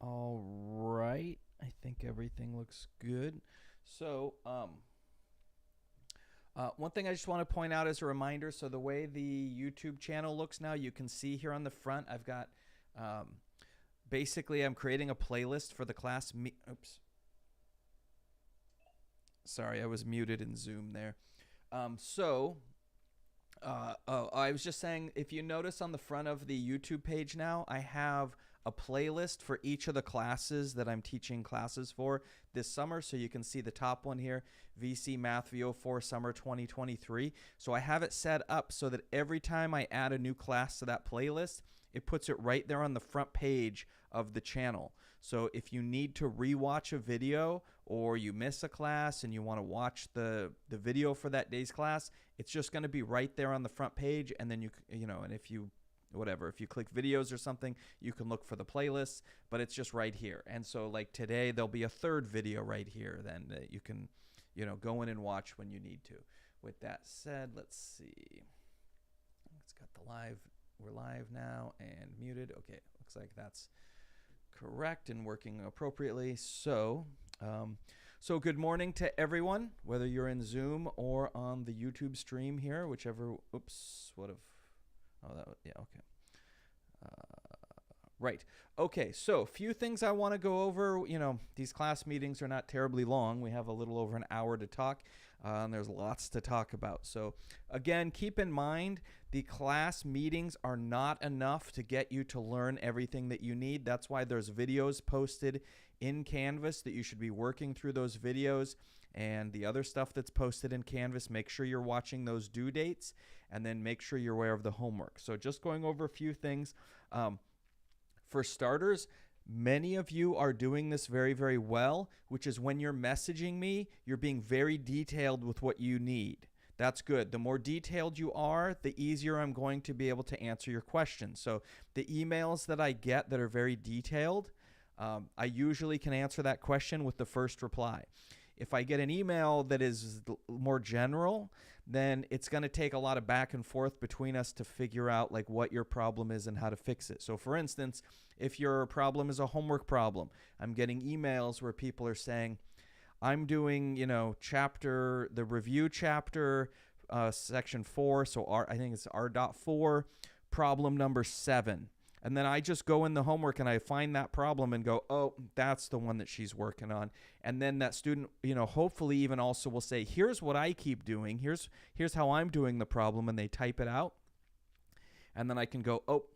All right. I think everything looks good. So, one thing I just want to point out as a reminder, so the way the YouTube channel looks now, you can see here on the front, I've got, basically I'm creating a playlist for the class. Oops. Sorry, I was muted in Zoom there. I was just saying, if you notice on the front of the YouTube page now, I have a playlist for each of the classes that I'm teaching classes for this summer. So you can see the top one here, VC Math V04 Summer 2023. So I have it set up so that every time I add a new class to that playlist, it puts it right there on the front page of the channel. So if you need to rewatch a video or you miss a class and you want to watch the video for that day's class, it's just going to be right there on the front page. And then and if you click videos or something, you can look for the playlists, but it's just right here. And so like today, there'll be a third video right here then that you can, go in and watch when you need to. With that said, let's see. It's got the live. We're live now and muted. Okay, looks like that's correct and working appropriately. So good morning to everyone, whether you're in Zoom or on the YouTube stream here, whichever. Oops, yeah, okay. Right. Okay, so a few things I want to go over. These class meetings are not terribly long. We have a little over an hour to talk, and there's lots to talk about. So again, keep in mind, the class meetings are not enough to get you to learn everything that you need. That's why there's videos posted in Canvas that you should be working through those videos, and the other stuff that's posted in Canvas, make sure you're watching those due dates, and then make sure you're aware of the homework. So just going over a few things. For starters, many of you are doing this very, very well, which is when you're messaging me, you're being very detailed with what you need. That's good. The more detailed you are, the easier I'm going to be able to answer your questions. So the emails that I get that are very detailed, I usually can answer that question with the first reply. If I get an email that is more general, then it's going to take a lot of back and forth between us to figure out like what your problem is and how to fix it. So for instance, if your problem is a homework problem, I'm getting emails where people are saying, I'm doing, the review chapter, section 4. So I think it's R.4, problem number 7. And then I just go in the homework and I find that problem and go, oh, that's the one that she's working on. And then that student, hopefully even also will say, here's what I keep doing. Here's how I'm doing the problem. And they type it out. And then I can go, oh,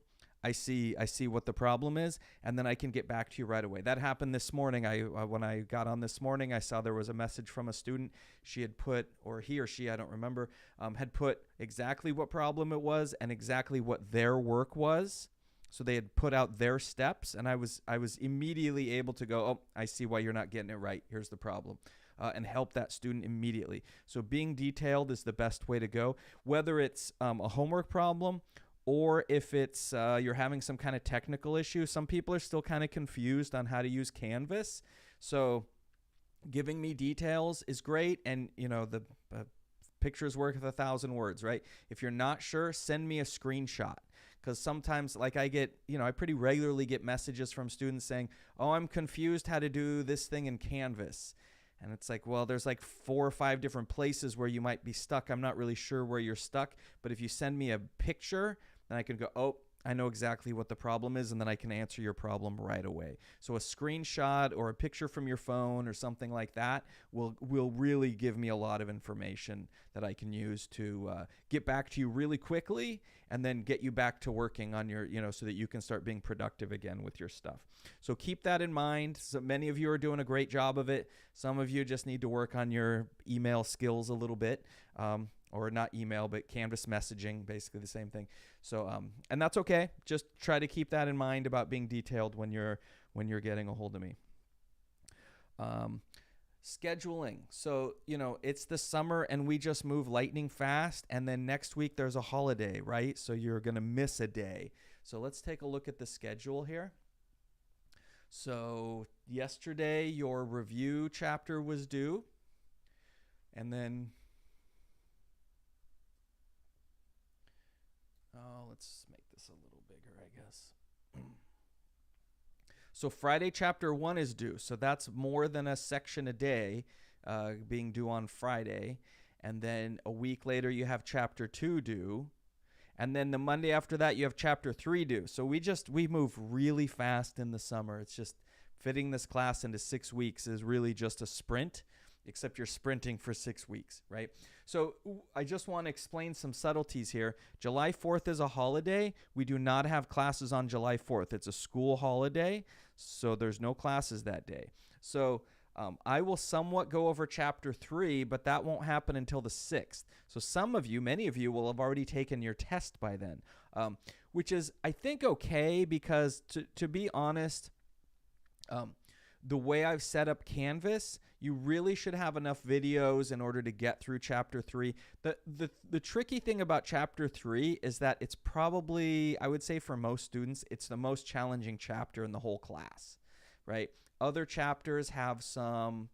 I see what the problem is. And then I can get back to you right away. That happened this morning. When I got on this morning, I saw there was a message from a student. She had put, or he or she, I don't remember, had put exactly what problem it was and exactly what their work was. So they had put out their steps, and I was immediately able to go, oh, I see why you're not getting it right. Here's the problem, and help that student immediately. So being detailed is the best way to go, whether it's a homework problem or if it's you're having some kind of technical issue. Some people are still kind of confused on how to use Canvas. So giving me details is great, and the picture's worth 1,000 words, right? If you're not sure, send me a screenshot. Because sometimes, like I pretty regularly get messages from students saying, oh, I'm confused how to do this thing in Canvas. And it's like, well, there's like 4 or 5 different places where you might be stuck. I'm not really sure where you're stuck. But if you send me a picture, then I can go, oh, I know exactly what the problem is, and then I can answer your problem right away. So a screenshot or a picture from your phone or something like that will really give me a lot of information that I can use to get back to you really quickly and then get you back to working on your, so that you can start being productive again with your stuff. So keep that in mind. So many of you are doing a great job of it. Some of you just need to work on your email skills a little bit. Or not email, but Canvas messaging, basically the same thing. So, and that's okay. Just try to keep that in mind about being detailed when you're getting a hold of me. Scheduling. So, it's the summer and we just move lightning fast. And then next week there's a holiday, right? So you're going to miss a day. So let's take a look at the schedule here. So yesterday your review chapter was due. And then let's make this a little bigger, I guess. So Friday chapter 1 is due. So that's more than a section a day being due on Friday. And then a week later, you have chapter 2 due. And then the Monday after that, you have chapter 3 due. So we move really fast in the summer. It's just fitting this class into 6 weeks is really just a sprint, except you're sprinting for 6 weeks, right? So I just want to explain some subtleties here. July 4th is a holiday. We do not have classes on July 4th. It's a school holiday, so there's no classes that day. So I will somewhat go over chapter 3, but that won't happen until the 6th. So many of you will have already taken your test by then, which is, I think, okay, because to be honest, the way I've set up Canvas, you really should have enough videos in order to get through chapter 3. The tricky thing about chapter 3 is that it's probably, I would say for most students, it's the most challenging chapter in the whole class, right? Other chapters have some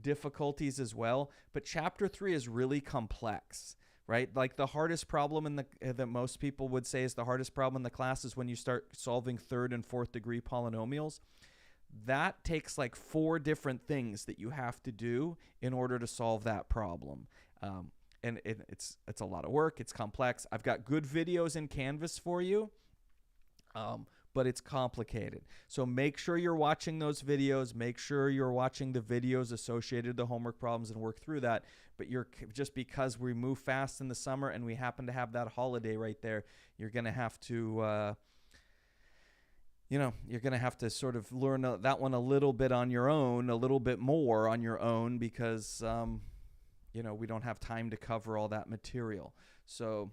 difficulties as well, but chapter 3 is really complex, right? Like the hardest problem that most people would say is the hardest problem in the class is when you start solving 3rd and 4th degree polynomials. That takes like 4 different things that you have to do in order to solve that problem. And it's a lot of work. It's complex. I've got good videos in Canvas for you, but it's complicated. So make sure you're watching those videos. Make sure you're watching the videos associated with the homework problems and work through that. But just because we move fast in the summer and we happen to have that holiday right there, you're going to have to... you're going to have to sort of learn that one a little bit on your own, a little bit more on your own, because, we don't have time to cover all that material. So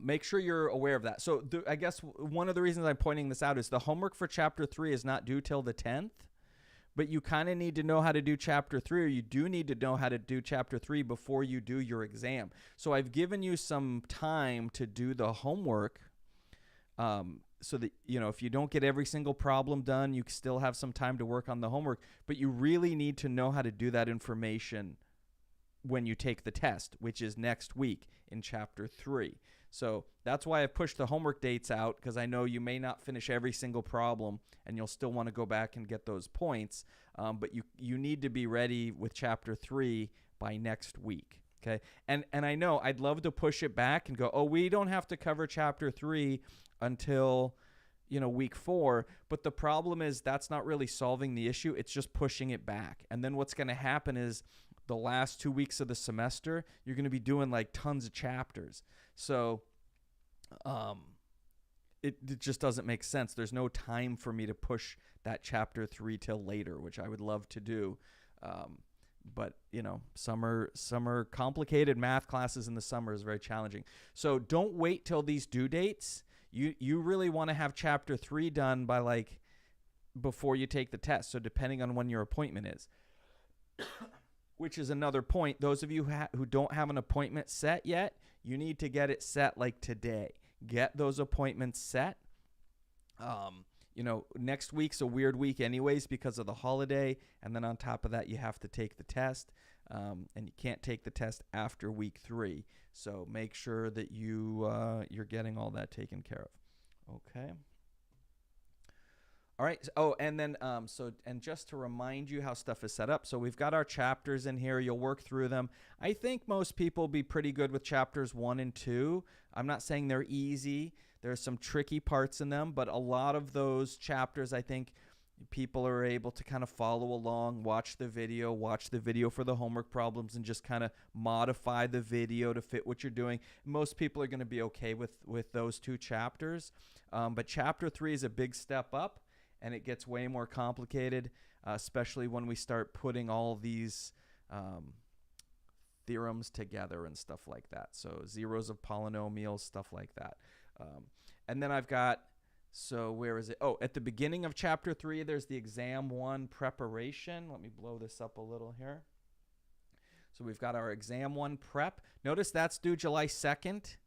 make sure you're aware of that. So I guess one of the reasons I'm pointing this out is the homework for chapter 3 is not due till the 10th, but you kind of need to know how to do chapter 3, or you do need to know how to do chapter 3 before you do your exam. So I've given you some time to do the homework, so that, if you don't get every single problem done, you still have some time to work on the homework, but you really need to know how to do that information when you take the test, which is next week in chapter 3. So that's why I pushed the homework dates out, because I know you may not finish every single problem and you'll still want to go back and get those points, but you need to be ready with chapter 3 by next week. Okay. And I know I'd love to push it back and go, we don't have to cover chapter 3 until, week 4. But the problem is that's not really solving the issue. It's just pushing it back. And then what's going to happen is the last 2 weeks of the semester, you're going to be doing like tons of chapters. So it just doesn't make sense. There's no time for me to push that chapter 3 till later, which I would love to do. But, summer complicated math classes in the summer is very challenging. So don't wait till these due dates. You really want to have chapter 3 done by before you take the test. So depending on when your appointment is, which is another point. Those of you who don't have an appointment set yet, you need to get it set today. Get those appointments set. Next week's a weird week anyways because of the holiday. And then on top of that, you have to take the test. And you can't take the test after week 3. So make sure that you're getting all that taken care of. Okay. All right. Oh, and then and just to remind you how stuff is set up. So we've got our chapters in here. You'll work through them. I think most people will be pretty good with chapters 1 and 2. I'm not saying they're easy. There's some tricky parts in them, but a lot of those chapters, I think people are able to kind of follow along, watch the video for the homework problems, and just kind of modify the video to fit what you're doing. Most people are going to be okay with those 2 chapters. But chapter 3 is a big step up, and it gets way more complicated, especially when we start putting all these theorems together and stuff like that. So zeros of polynomials, stuff like that. And then I've got, so where is it? Oh, at the beginning of chapter 3, there's the exam 1 preparation. Let me blow this up a little here. So we've got our exam 1 prep. Notice that's due July 2nd.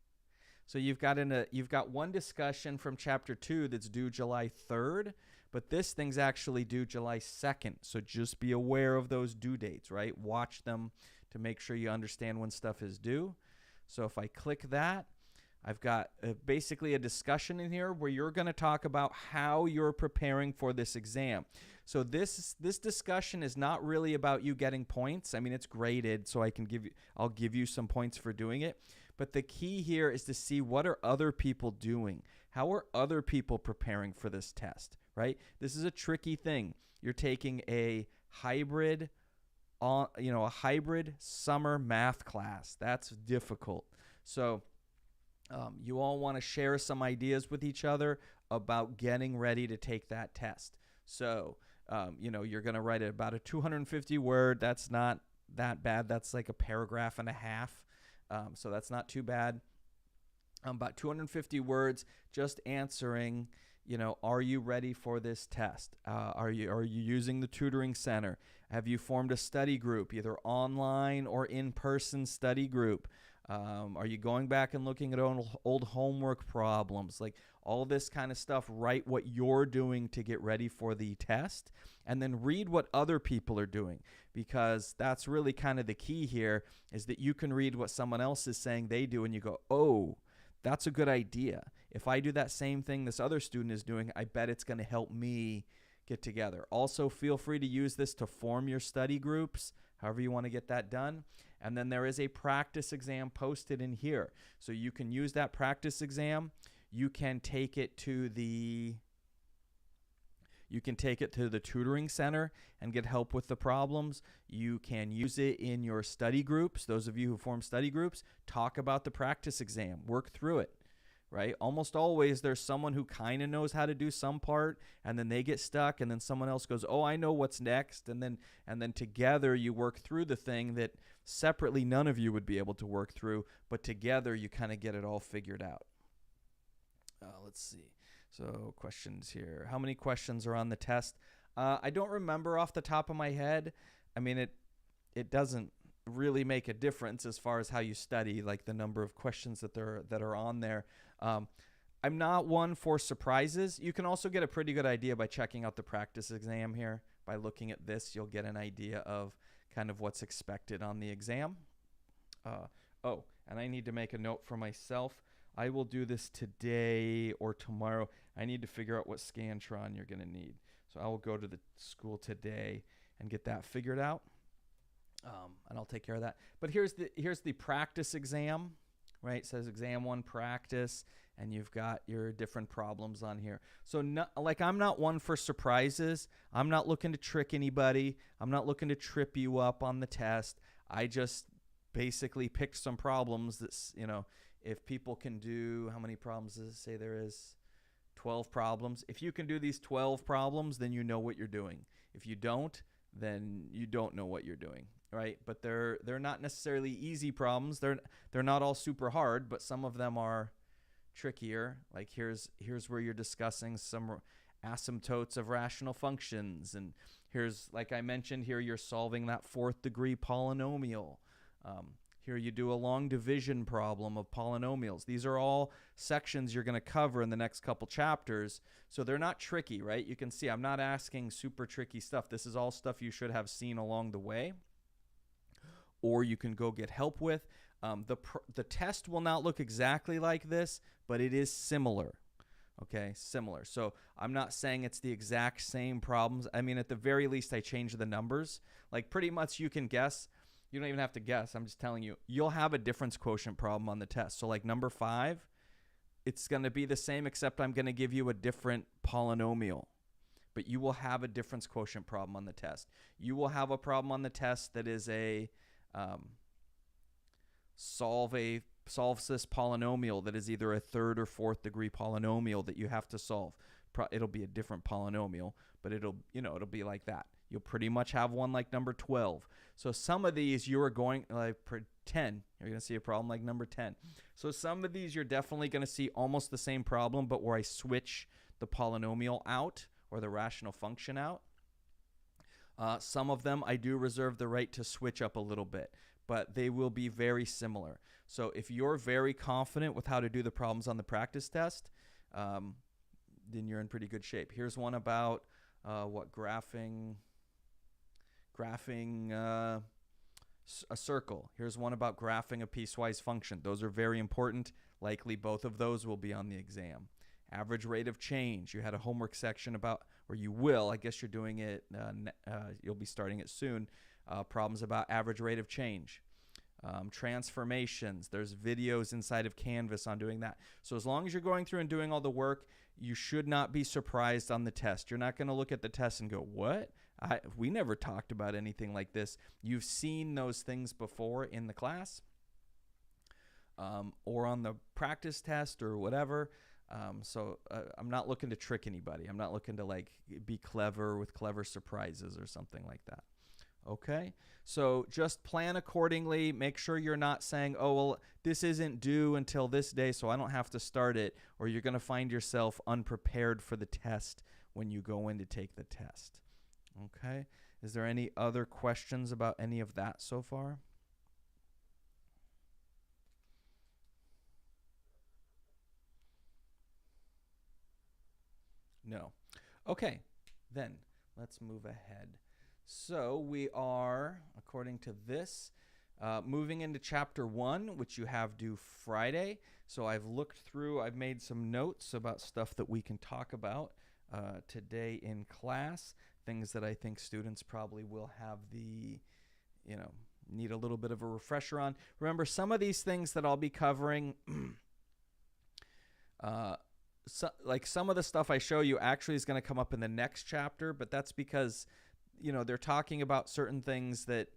So you've got one discussion from chapter 2 that's due July 3rd, but this thing's actually due July 2nd. So just be aware of those due dates, right? Watch them to make sure you understand when stuff is due. So if I click that, I've got basically a discussion in here where you're going to talk about how you're preparing for this exam. So this discussion is not really about you getting points. I mean, it's graded, so I'll give you some points for doing it. But the key here is to see, what are other people doing? How are other people preparing for this test, right? This is a tricky thing. You're taking a hybrid summer math class. That's difficult. So you all want to share some ideas with each other about getting ready to take that test. So, you're going to write about a 250 word. That's not that bad. That's like a paragraph and a half. So that's not too bad. About 250 words, just answering, are you ready for this test? Are you using the tutoring center? Have you formed a study group, either online or in-person study group? Are you going back and looking at old homework problems? Like all this kind of stuff. Write what you're doing to get ready for the test, and then read what other people are doing, because that's really kind of the key here, is that you can read what someone else is saying they do, and you go, oh, that's a good idea. If I do that same thing this other student is doing, I bet it's going to help me get together. Also, feel free to use this to form your study groups, however you want to get that done. And then there is a practice exam posted in here. So you can use that practice exam. You can take it to the tutoring center and get help with the problems. You can use it in your study groups. Those of you who form study groups, talk about the practice exam, work through it, right? Almost always there's someone who kind of knows how to do some part, and then they get stuck, and then someone else goes, oh, I know what's next. And then together you work through the thing that separately none of you would be able to work through, but together you kind of get it all figured out. Let's see. So questions here. How many questions are on the test? I don't remember off the top of my head. I mean, it doesn't really make a difference as far as how you study, like the number of questions that are on there. I'm not one for surprises. You can also get a pretty good idea by checking out the practice exam here. By looking at this, you'll get an idea of kind of what's expected on the exam. And I need to make a note for myself. I will do this today or tomorrow. I need to figure out what Scantron you're going to need. So I will go to the school today and get that figured out. And I'll take care of that. But here's the practice exam, right? It says exam 1 practice, and you've got your different problems on here. So I'm not one for surprises. I'm not looking to trick anybody. I'm not looking to trip you up on the test. I just basically picked some problems that's, if people can do, how many problems does it say there is? 12 problems. If you can do these 12 problems, then you know what you're doing. If you don't, then you don't know what you're doing, right? But they're not necessarily easy problems. They're not all super hard, but some of them are trickier. Like here's where you're discussing some asymptotes of rational functions, and here's, like I mentioned here, you're solving that 4th degree polynomial. Here you do a long division problem of polynomials. These are all sections you're going to cover in the next couple chapters. So they're not tricky, right? You can see I'm not asking super tricky stuff. This is all stuff you should have seen along the way, or you can go get help with. The test will not look exactly like this, but it is similar. Okay, similar. So I'm not saying it's the exact same problems. I mean, at the very least, I changed the numbers. Like pretty much you can guess. You don't even have to guess. I'm just telling you, you'll have a difference quotient problem on the test. So like number 5, it's going to be the same, except I'm going to give you a different polynomial. But you will have a difference quotient problem on the test. You will have a problem on the test that is a solves this polynomial that is either a 3rd or 4th degree polynomial that you have to solve. It'll be a different polynomial, but it'll be like that. You'll pretty much have one like number 12. So some of these you are going, like 10, you're going to see a problem like number 10. So some of these you're definitely going to see almost the same problem, but where I switch the polynomial out or the rational function out. Some of them I do reserve the right to switch up a little bit, but they will be very similar. So if you're very confident with how to do the problems on the practice test, then you're in pretty good shape. Here's one about graphing A circle. Here's one about graphing a piecewise function. Those are very important. Likely both of those will be on the exam. Average rate of change. You had a homework section about, or you will, I guess you're doing it, you'll be starting it soon, problems about average rate of change. Transformations. There's videos inside of Canvas on doing that. So as long as you're going through and doing all the work, you should not be surprised on the test. You're not going to look at the test and go, what? We never talked about anything like this. You've seen those things before in the class or on the practice test or whatever. So I'm not looking to trick anybody. I'm not looking to like be clever with clever surprises or something like that. Okay, so just plan accordingly. Make sure you're not saying, oh, well, this isn't due until this day, so I don't have to start it, or you're going to find yourself unprepared for the test when you go in to take the test. Okay, is there any other questions about any of that so far? No. Okay, then let's move ahead. So we are, according to this, moving into chapter 1, which you have due Friday. So I've looked through, I've made some notes about stuff that we can talk about today in class, things that I think students probably will have the, need a little bit of a refresher on. Remember, some of these things that I'll be covering, like some of the stuff I show you actually is going to come up in the next chapter, but that's because they're talking about certain things that,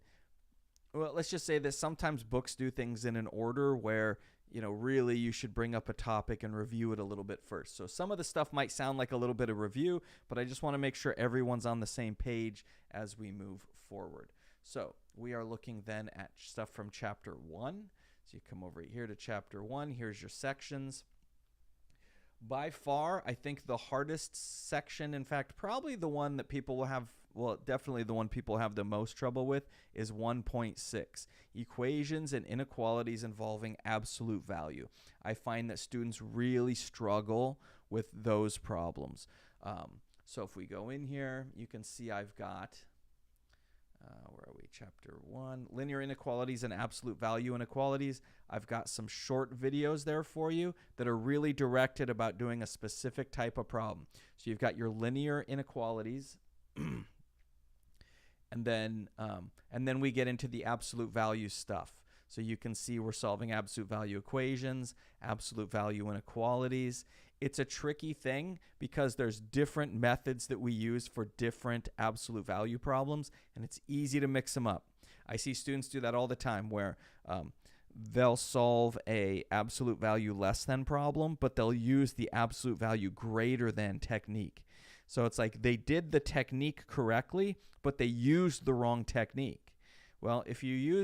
well, let's just say that sometimes books do things in an order where, really you should bring up a topic and review it a little bit first. So some of the stuff might sound like a little bit of review, but I just want to make sure everyone's on the same page as we move forward. So we are looking then at stuff from chapter 1. So you come over here to chapter 1. Here's your sections. By far, I think the hardest section, in fact, probably the one that people will have, well, definitely the one people have the most trouble with, is 1.6, equations and inequalities involving absolute value. I find that students really struggle with those problems. So if we go in here, you can see I've got, where are we? Chapter 1, linear inequalities and absolute value inequalities. I've got some short videos there for you that are really directed about doing a specific type of problem. So you've got your linear inequalities, and then we get into the absolute value stuff. So you can see we're solving absolute value equations, absolute value inequalities. It's a tricky thing because there's different methods that we use for different absolute value problems, and it's easy to mix them up. I see students do that all the time where they'll solve a absolute value less than problem, but they'll use the absolute value greater than technique. So it's like they did the technique correctly, but they used the wrong technique. Well, if you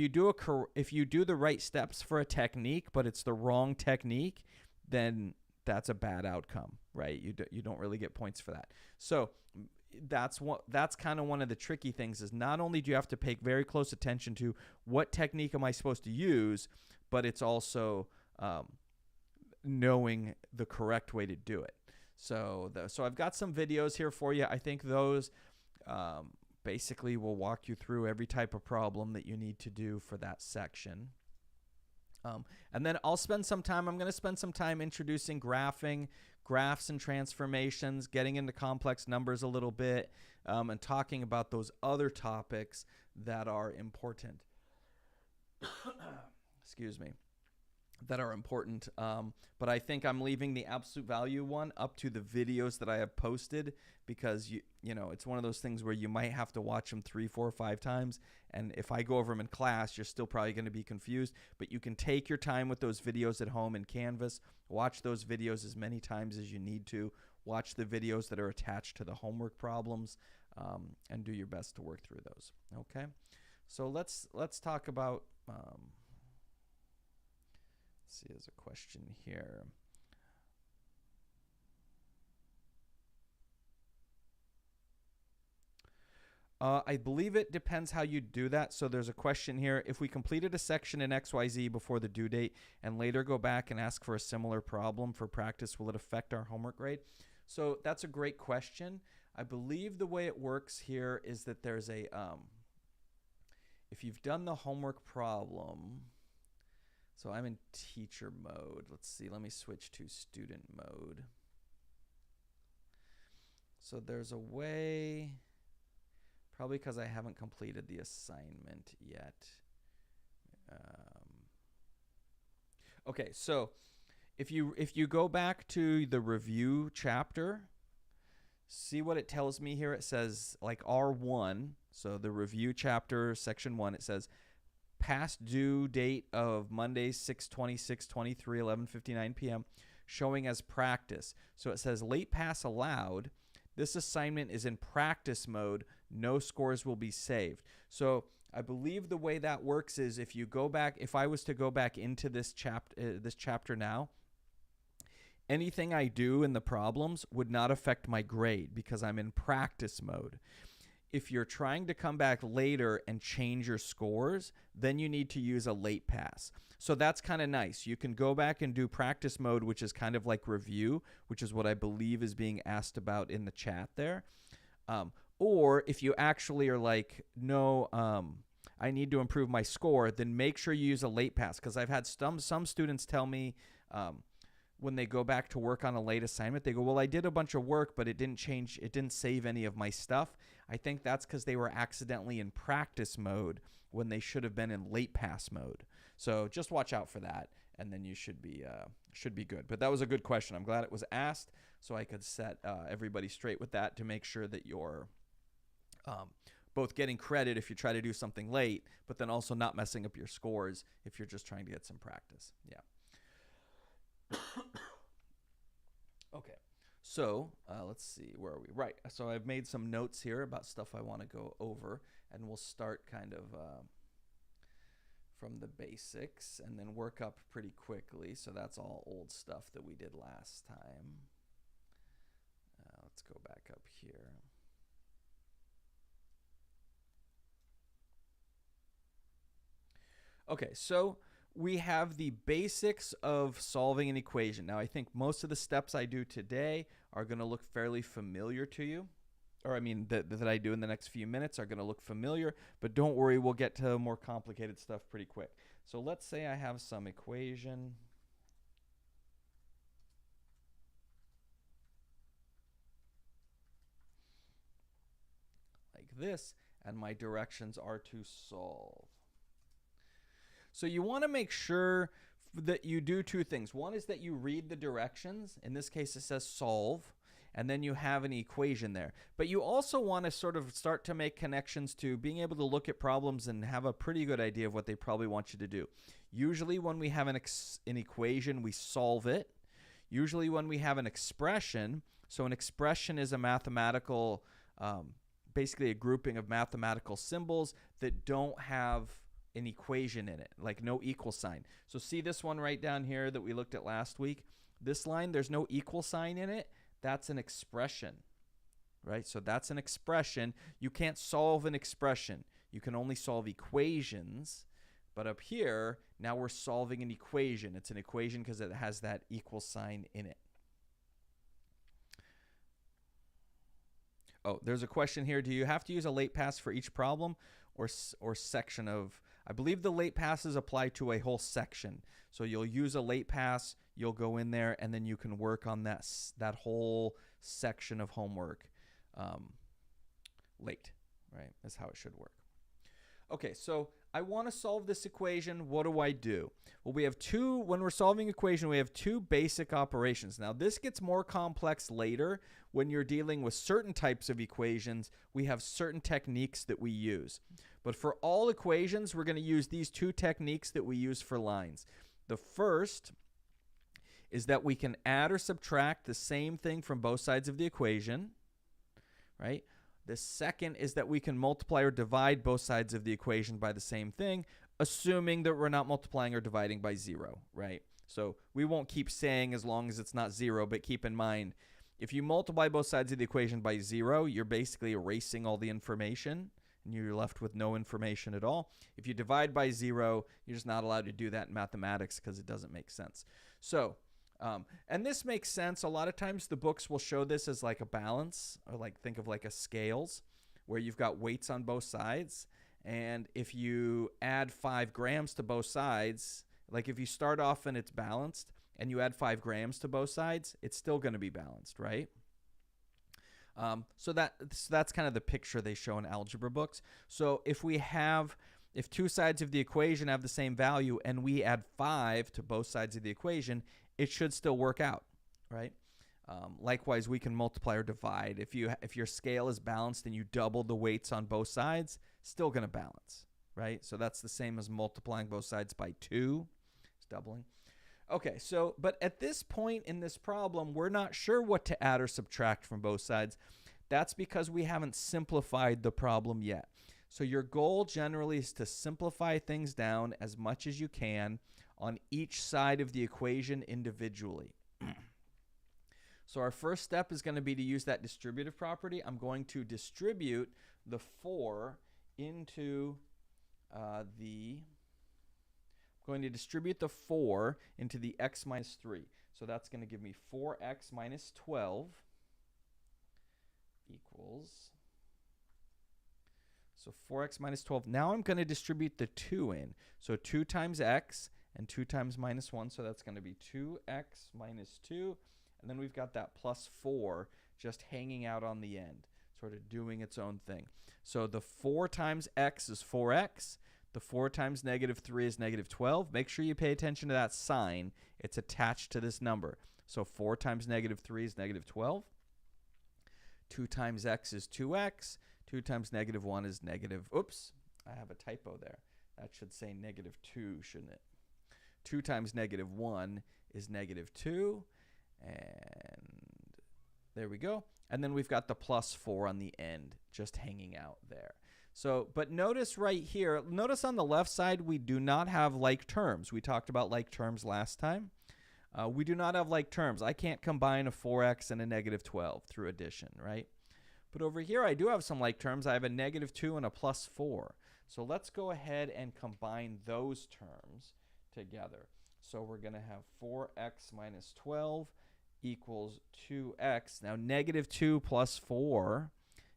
do the right steps for a technique, but it's the wrong technique, then that's a bad outcome, right? You don't really get points for that. So that's kind of one of the tricky things is not only do you have to pay very close attention to what technique am I supposed to use, but it's also knowing the correct way to do it. So I've got some videos here for you. I think those basically will walk you through every type of problem that you need to do for that section. And then I'm going to spend some time introducing graphing, graphs and transformations, getting into complex numbers a little bit, and talking about those other topics that are important. Excuse me. That are important. But I think I'm leaving the absolute value one up to the videos that I have posted because it's one of those things where you might have to watch them 3, 4, 5 times. And if I go over them in class, you're still probably going to be confused. But you can take your time with those videos at home in Canvas. Watch those videos as many times as you need to. Watch the videos that are attached to the homework problems, and do your best to work through those. Okay. So let's talk about. See, there's a question here. I believe it depends how you do that. So there's a question here. If we completed a section in XYZ before the due date and later go back and ask for a similar problem for practice, will it affect our homework grade? So that's a great question. I believe the way it works here is that there's a if you've done the homework problem, so I'm in teacher mode. Let's see. Let me switch to student mode. So there's a way, probably because I haven't completed the assignment yet. Okay, so if you go back to the review chapter, see what it tells me here. It says like R1, so the review chapter, section 1, it says past due date of Monday, 6/26/23, 11:59 p.m., showing as practice. So it says late pass allowed. This assignment is in practice mode. No scores will be saved. So I believe the way that works is if you go back, if I was to go back into this chapter now, anything I do in the problems would not affect my grade because I'm in practice mode. If you're trying to come back later and change your scores, then you need to use a late pass. So that's kind of nice. You can go back and do practice mode, which is kind of like review, which is what I believe is being asked about in the chat there. Or if you actually are like, no, I need to improve my score, then make sure you use a late pass. Because I've had some students tell me when they go back to work on a late assignment, they go, well, I did a bunch of work, but it didn't save any of my stuff. I think that's because they were accidentally in practice mode when they should have been in late pass mode. So just watch out for that, and then you should be good. But that was a good question. I'm glad it was asked, so I could set everybody straight with that to make sure that you're both getting credit if you try to do something late, but then also not messing up your scores if you're just trying to get some practice. Yeah. Okay. So let's see, where are we? Right. So I've made some notes here about stuff I want to go over, and we'll start kind of from the basics and then work up pretty quickly. So that's all old stuff that we did last time. Let's go back up here. Okay, so we have the basics of solving an equation. Now, I think most of the steps I do today are going to look fairly familiar to you. Or I mean, that I do in the next few minutes are going to look familiar. But don't worry, we'll get to more complicated stuff pretty quick. So let's say I have some equation. Like this, and my directions are to solve. So you want to make sure that you do two things. One is that you read the directions. In this case, it says solve, and then you have an equation there. But you also want to sort of start to make connections to being able to look at problems and have a pretty good idea of what they probably want you to do. Usually when we have an equation, we solve it. Usually when we have an expression, so an expression is a mathematical, basically a grouping of mathematical symbols that don't have an equation in it, like no equal sign. So see this one right down here that we looked at last week? This line, there's no equal sign in it. That's an expression, right? So that's an expression. You can't solve an expression. You can only solve equations. But up here, now we're solving an equation. It's an equation because it has that equal sign in it. Oh, there's a question here. Do you have to use a late pass for each problem or section of? I believe the late passes apply to a whole section. So you'll use a late pass, you'll go in there, and then you can work on that whole section of homework late, right? That's how it should work. Okay, so I want to solve this equation. What do I do? Well, we have when we're solving an equation, we have two basic operations. Now, this gets more complex later. When you're dealing with certain types of equations, we have certain techniques that we use. But for all equations, we're going to use these two techniques that we use for lines. The first is that we can add or subtract the same thing from both sides of the equation, right? The second is that we can multiply or divide both sides of the equation by the same thing, assuming that we're not multiplying or dividing by 0, right? So we won't keep saying as long as it's not 0, but keep in mind, if you multiply both sides of the equation by 0, you're basically erasing all the information, and you're left with no information at all. If you divide by 0, you're just not allowed to do that in mathematics because it doesn't make sense. So, and this makes sense. A lot of times the books will show this as like a balance, or like think of like a scales where you've got weights on both sides. And if you add 5 grams to both sides, like if you start off and it's balanced and you add 5 grams to both sides, it's still going to be balanced, right? So that's kind of the picture they show in algebra books. So if two sides of the equation have the same value and we add 5 to both sides of the equation, it should still work out, right? Likewise, we can multiply or divide. If your scale is balanced and you double the weights on both sides, still going to balance, right? So that's the same as multiplying both sides by 2. It's doubling. Okay, so but at this point in this problem, we're not sure what to add or subtract from both sides. That's because we haven't simplified the problem yet. So your goal generally is to simplify things down as much as you can on each side of the equation individually. So our first step is going to be to use that distributive property. I'm going to distribute the 4 into the x minus 3. So that's going to give me 4x minus 12 equals, so 4x minus 12. Now I'm going to distribute the 2 in. So 2 times x and 2 times minus 1. So that's going to be 2x minus 2. And then we've got that plus 4 just hanging out on the end, sort of doing its own thing. So the 4 times x is 4x. The 4 times negative 3 is negative 12. Make sure you pay attention to that sign. It's attached to this number. So 4 times negative 3 is negative 12. 2 times x is 2x. 2 times negative 1 is negative, oops, I have a typo there. That should say negative 2, shouldn't it? 2 times negative 1 is negative 2. And there we go. And then we've got the plus 4 on the end just hanging out there. So, but notice right here, notice on the left side, we do not have like terms. We talked about like terms last time. We do not have like terms. I can't combine a 4x and a negative 12 through addition, right? But over here, I do have some like terms. I have a negative 2 and a plus 4. So let's go ahead and combine those terms together. So we're going to have 4x minus 12 equals 2x. Now, negative 2 plus 4,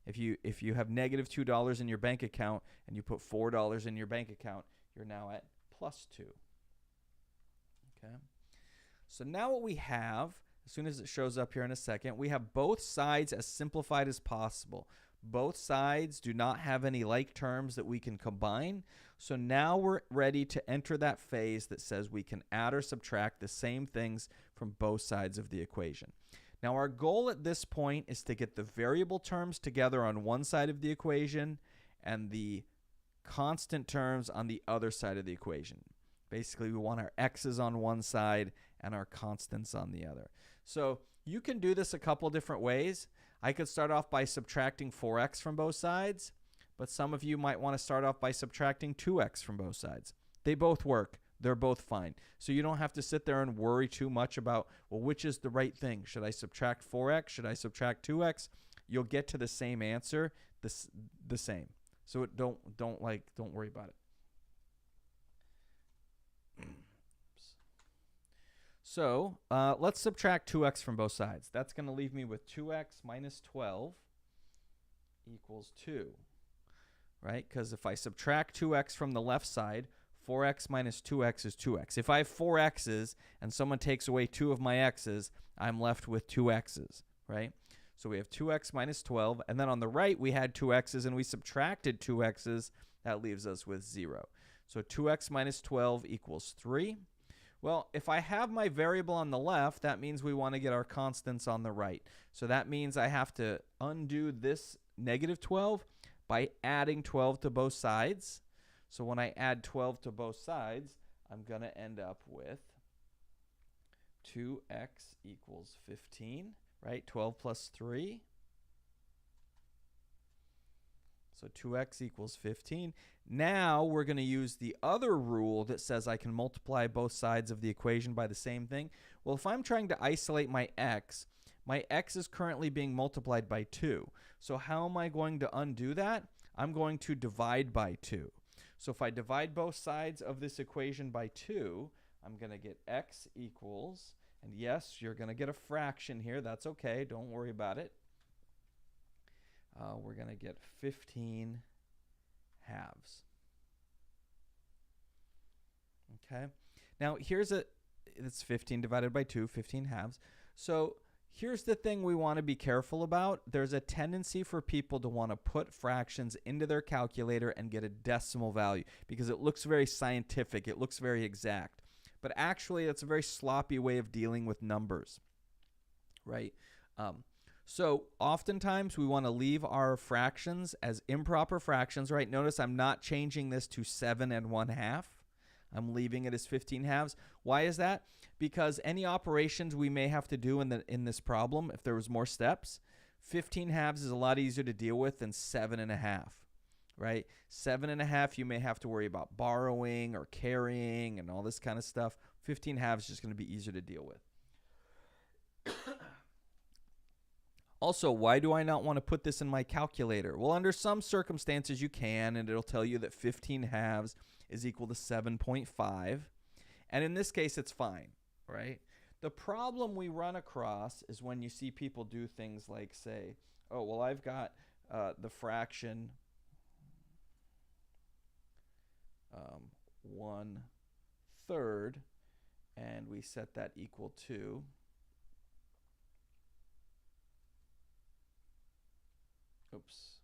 if you have negative $2 in your bank account and you put $4 in your bank account, you're now at plus 2. Okay. So now what we have, as soon as it shows up here in a second, we have both sides as simplified as possible. Both sides do not have any like terms that we can combine. So now we're ready to enter that phase that says we can add or subtract the same things from both sides of the equation. Now our goal at this point is to get the variable terms together on one side of the equation and the constant terms on the other side of the equation. Basically, we want our x's on one side and our constants on the other. So you can do this a couple different ways. I could start off by subtracting 4x from both sides, but some of you might want to start off by subtracting 2x from both sides. They both work. They're both fine. So you don't have to sit there and worry too much about, well, which is the right thing? Should I subtract 4x? Should I subtract 2x? You'll get to the same answer, the same. So don't worry about it. So let's subtract 2x from both sides. That's going to leave me with 2x minus 12 equals 2, right? Because if I subtract 2x from the left side, 4x minus 2x is 2x. If I have 4 x's and someone takes away 2 of my x's, I'm left with 2 x's, right? So we have 2x minus 12. And then on the right, we had 2 x's and we subtracted 2 x's. That leaves us with 0. So 2x minus 12 equals 3. Well, if I have my variable on the left, that means we want to get our constants on the right. So that means I have to undo this negative 12 by adding 12 to both sides. So when I add 12 to both sides, I'm going to end up with 2x equals 15, right? 12 plus 3. So 2x equals 15. Now we're going to use the other rule that says I can multiply both sides of the equation by the same thing. Well, if I'm trying to isolate my x is currently being multiplied by 2. So how am I going to undo that? I'm going to divide by 2. So if I divide both sides of this equation by 2, I'm going to get x equals, and yes, you're going to get a fraction here. That's okay. Don't worry about it. We're going to get 15 halves. Okay. Now, it's 15 divided by 2, 15 halves. So here's the thing we want to be careful about. There's a tendency for people to want to put fractions into their calculator and get a decimal value because it looks very scientific. It looks very exact. But actually, it's a very sloppy way of dealing with numbers, right? So oftentimes we want to leave our fractions as improper fractions, right? Notice I'm not changing this to 7 1/2. I'm leaving it as 15 halves. Why is that? Because any operations we may have to do in this problem, if there was more steps, 15 halves is a lot easier to deal with than 7 1/2, right? 7 1/2, you may have to worry about borrowing or carrying and all this kind of stuff. 15 halves is just going to be easier to deal with. Also, why do I not want to put this in my calculator? Well, under some circumstances you can, and it'll tell you that 15 halves is equal to 7.5. And in this case, it's fine, right? The problem we run across is when you see people do things like say, oh, well, I've got the fraction 1/3, and we set that equal to oops.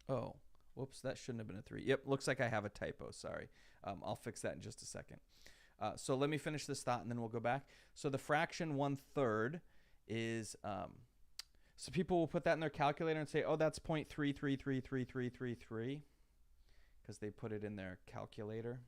Oh, whoops, that shouldn't have been a 3. Yep, looks like I have a typo, sorry. I'll fix that in just a second. So let me finish this thought and then we'll go back. So the fraction 1/3 is, so people will put that in their calculator and say, oh, that's 0.33333333 because they put it in their calculator.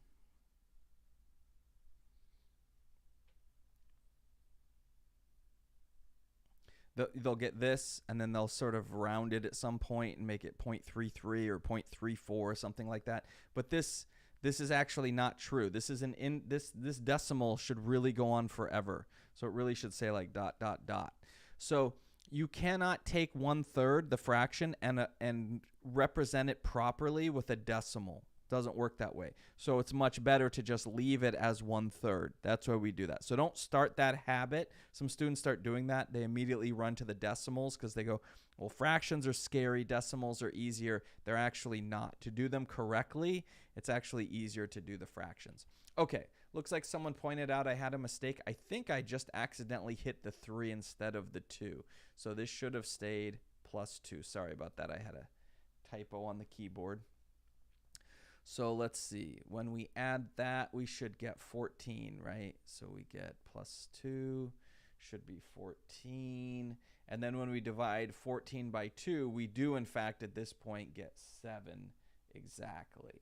They'll get this, and then they'll sort of round it at some point and make it 0.33 or 0.34 or something like that. But this is actually not true. This is this decimal should really go on forever. So it really should say like ... So you cannot take 1/3, the fraction, and represent it properly with a decimal. Doesn't work that way. So it's much better to just leave it as 1/3. That's why we do that. So don't start that habit. Some students start doing that. They immediately run to the decimals because they go, well, fractions are scary. Decimals are easier. They're actually not. To do them correctly, it's actually easier to do the fractions. Okay, looks like someone pointed out I had a mistake. I think I just accidentally hit the 3 instead of the 2. So this should have stayed +2. Sorry about that. I had a typo on the keyboard. So let's see. When we add that, we should get 14, right? So we get +2 should be 14. And then when we divide 14 by 2, we do, in fact, at this point, get 7 exactly.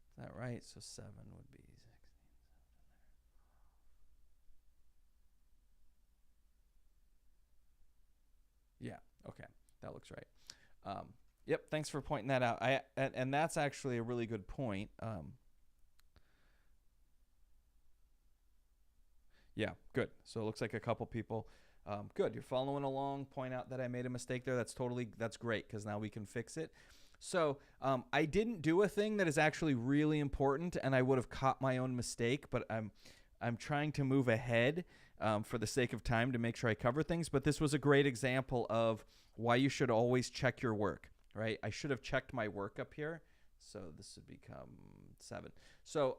Is that right? So 7 would be 16. Yeah, okay. That looks right. Yep, thanks for pointing that out. And that's actually a really good point. Yeah, good. So it looks like a couple people. Good, you're following along. Point out that I made a mistake there. That's great because now we can fix it. So I didn't do a thing that is actually really important, and I would have caught my own mistake, but I'm trying to move ahead for the sake of time to make sure I cover things. But this was a great example of why you should always check your work. Right, I should have checked my work up here, so this would become 7. So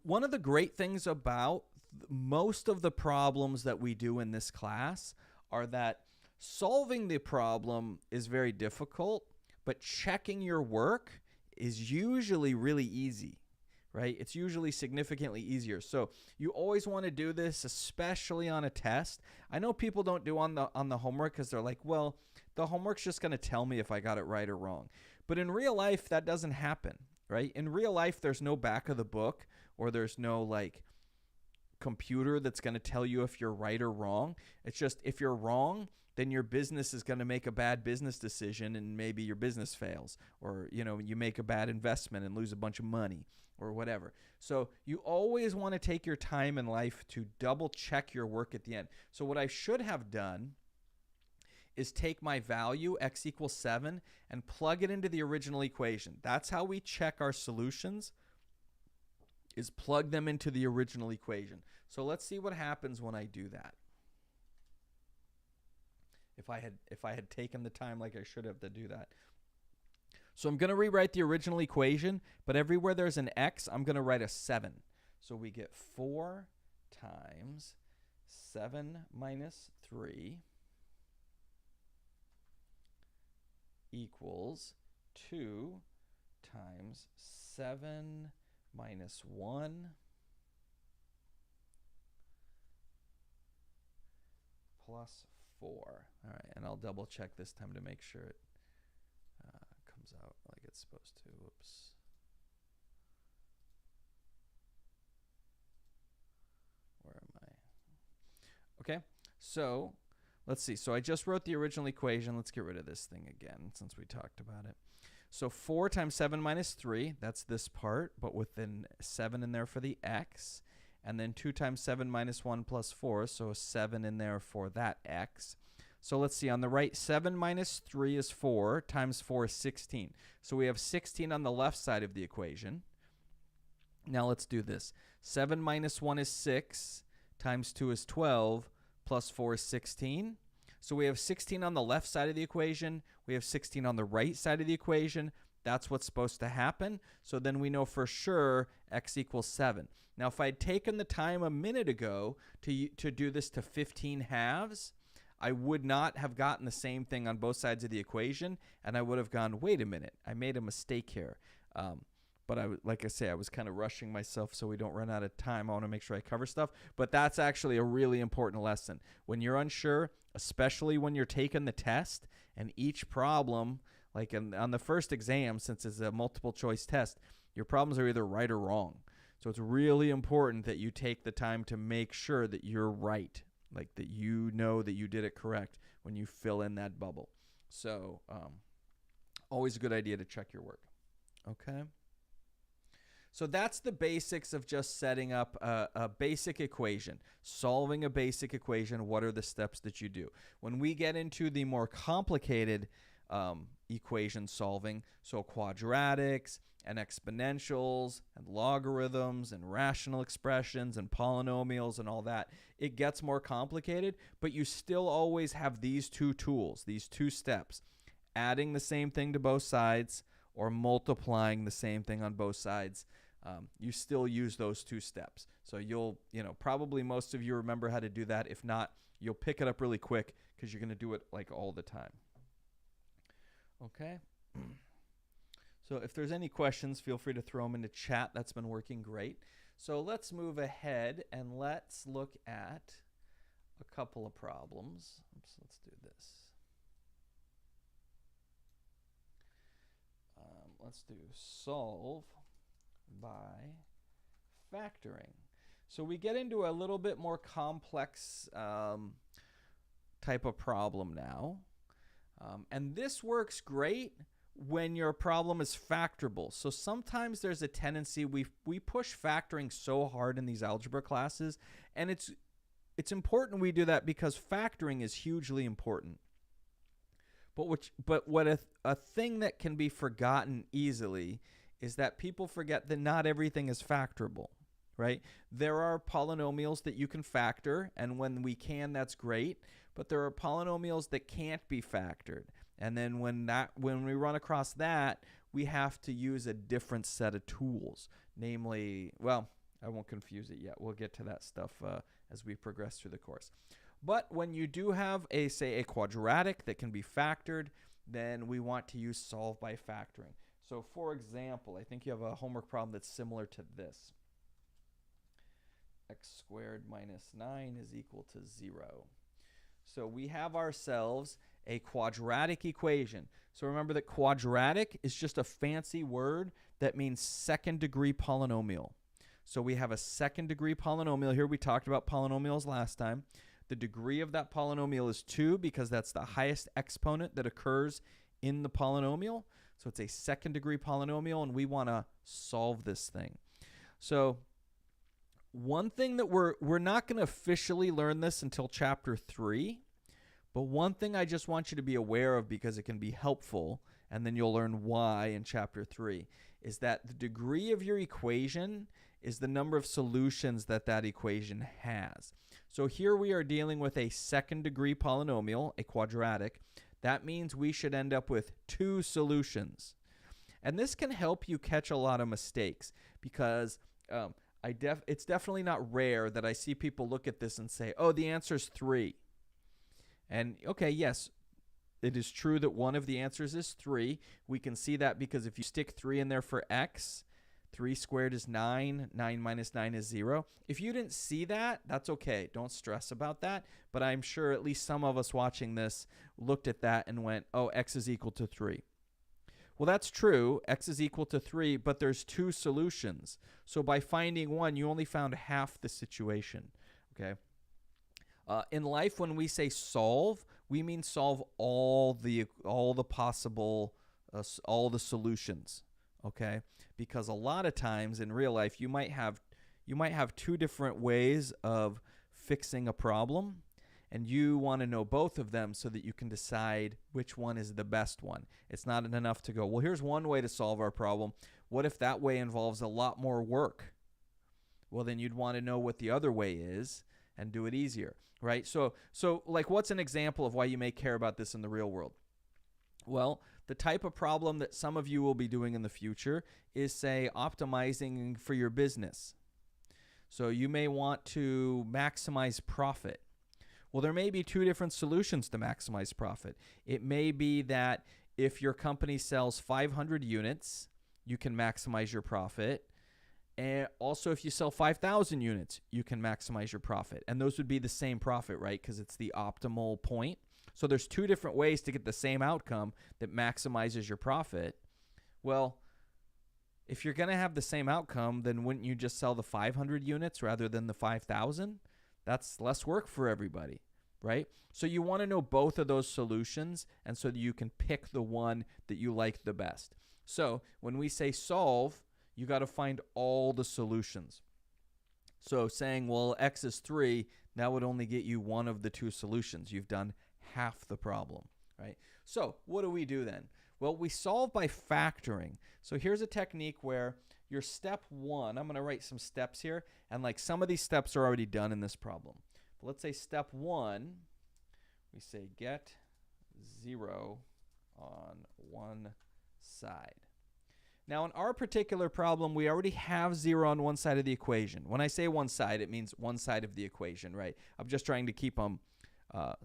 one of the great things about most of the problems that we do in this class are that solving the problem is very difficult, but checking your work is usually really easy. Right? It's usually significantly easier. So you always want to do this, especially on a test. I know people don't do on the homework because they're like, well, the homework's just going to tell me if I got it right or wrong. But in real life, that doesn't happen, right? In real life, there's no back of the book or there's no like computer that's going to tell you if you're right or wrong. It's just if you're wrong, then your business is going to make a bad business decision and maybe your business fails, or you make a bad investment and lose a bunch of money or whatever. So you always want to take your time in life to double check your work at the end. So what I should have done is take my value, x equals 7, and plug it into the original equation. That's how we check our solutions. is plug them into the original equation. So let's see what happens when I do that. If I had taken the time like I should have to do that. So I'm going to rewrite the original equation, but everywhere there's an x, I'm going to write a 7. So we get 4 times 7 minus 3 equals 2 times 7 minus 1 plus 4. All right, and I'll double check this time to make sure it comes out like it's supposed to. Whoops. Where am I? Okay, so let's see. So I just wrote the original equation. Let's get rid of this thing again since we talked about it. So 4 times 7 minus 3, that's this part, but with an 7 in there for the x. And then 2 times 7 minus 1 plus 4, so a 7 in there for that x. So let's see, on the right, 7 minus 3 is 4, times 4 is 16. So we have 16 on the left side of the equation. Now let's do this. 7 minus 1 is 6, times 2 is 12, plus 4 is 16. So we have 16 on the left side of the equation. We have 16 on the right side of the equation. That's what's supposed to happen. So then we know for sure x equals 7. Now, if I had taken the time a minute ago to do this to 15 halves, I would not have gotten the same thing on both sides of the equation, and I would have gone, wait a minute, I made a mistake here. But like I say, I was kind of rushing myself so we don't run out of time. I want to make sure I cover stuff. But that's actually a really important lesson. When you're unsure, especially when you're taking the test, and each problem, like on the first exam, since it's a multiple choice test, your problems are either right or wrong. So it's really important that you take the time to make sure that you're right, like that you know that you did it correct when you fill in that bubble. So always a good idea to check your work. Okay. So that's the basics of just setting up a basic equation, solving a basic equation. What are the steps that you do? When we get into the more complicated equation solving, so quadratics and exponentials and logarithms and rational expressions and polynomials and all that, it gets more complicated, but you still always have these two tools, these two steps, adding the same thing to both sides or multiplying the same thing on both sides. You still use those two steps. So you'll, probably most of you remember how to do that. If not, you'll pick it up really quick because you're going to do it like all the time. Okay. So if there's any questions, feel free to throw them into chat. That's been working great. So let's move ahead and let's look at a couple of problems. Oops, let's do this. Let's do solve by factoring. So we get into a little bit more complex type of problem now. And this works great when your problem is factorable. So sometimes there's a tendency, we push factoring so hard in these algebra classes, and it's important we do that because factoring is hugely important. But what a thing that can be forgotten easily is that people forget that not everything is factorable, right? There are polynomials that you can factor, and when we can, that's great. But there are polynomials that can't be factored. And then when we run across that, we have to use a different set of tools. Namely, well, I won't confuse it yet. We'll get to that stuff as we progress through the course. But when you do have say a quadratic that can be factored, then we want to use solve by factoring. So for example, I think you have a homework problem that's similar to this. X squared minus 9 is equal to 0. So we have ourselves a quadratic equation. So remember that quadratic is just a fancy word that means second degree polynomial. So we have a second degree polynomial here. We talked about polynomials last time. The degree of that polynomial is 2 because that's the highest exponent that occurs in the polynomial. So it's a second degree polynomial, and we want to solve this thing. So one thing that we're not going to officially learn this until chapter 3, But one thing I just want you to be aware of, because it can be helpful, and then you'll learn why in chapter 3, is that the degree of your equation is the number of solutions that that equation has. So here we are dealing with a second degree polynomial, a quadratic. That means we should end up with 2 solutions. And this can help you catch a lot of mistakes, because it's definitely not rare that I see people look at this and say, oh, the answer is 3. And okay, yes, it is true that one of the answers is 3. We can see that because if you stick 3 in there for x, 3 squared is 9. 9 minus 9 is 0. If you didn't see that, that's okay. Don't stress about that. But I'm sure at least some of us watching this looked at that and went, oh, x is equal to 3. Well, that's true. X is equal to 3, but there's 2 solutions. So by finding one, you only found half the situation. Okay. In life, when we say solve, we mean solve all the possible, all the solutions. Okay, because a lot of times in real life, you might have 2 different ways of fixing a problem, and you want to know both of them so that you can decide which one is the best one. It's not enough to go, well, here's one way to solve our problem. What if that way involves a lot more work? Well, then you'd want to know what the other way is and do it easier, right? So like, what's an example of why you may care about this in the real world? Well, the type of problem that some of you will be doing in the future is, say, optimizing for your business. So you may want to maximize profit. Well, there may be 2 different solutions to maximize profit. It may be that if your company sells 500 units, you can maximize your profit. And also, if you sell 5,000 units, you can maximize your profit. And those would be the same profit, right? Because it's the optimal point. So there's 2 different ways to get the same outcome that maximizes your profit. Well, if you're going to have the same outcome, then wouldn't you just sell the 500 units rather than the 5,000? That's less work for everybody, right? So you want to know both of those solutions, and so that you can pick the one that you like the best. So when we say solve, you got to find all the solutions. So saying, well, x is 3, that would only get you one of the 2 solutions. You've done half the problem, right? So what do we do then? Well, we solve by factoring. So here's a technique where your step 1, I'm going to write some steps here, and like some of these steps are already done in this problem. But let's say step 1, we say get 0 on one side. Now, in our particular problem, we already have 0 on one side of the equation. When I say one side, it means one side of the equation, right? I'm just trying to keep them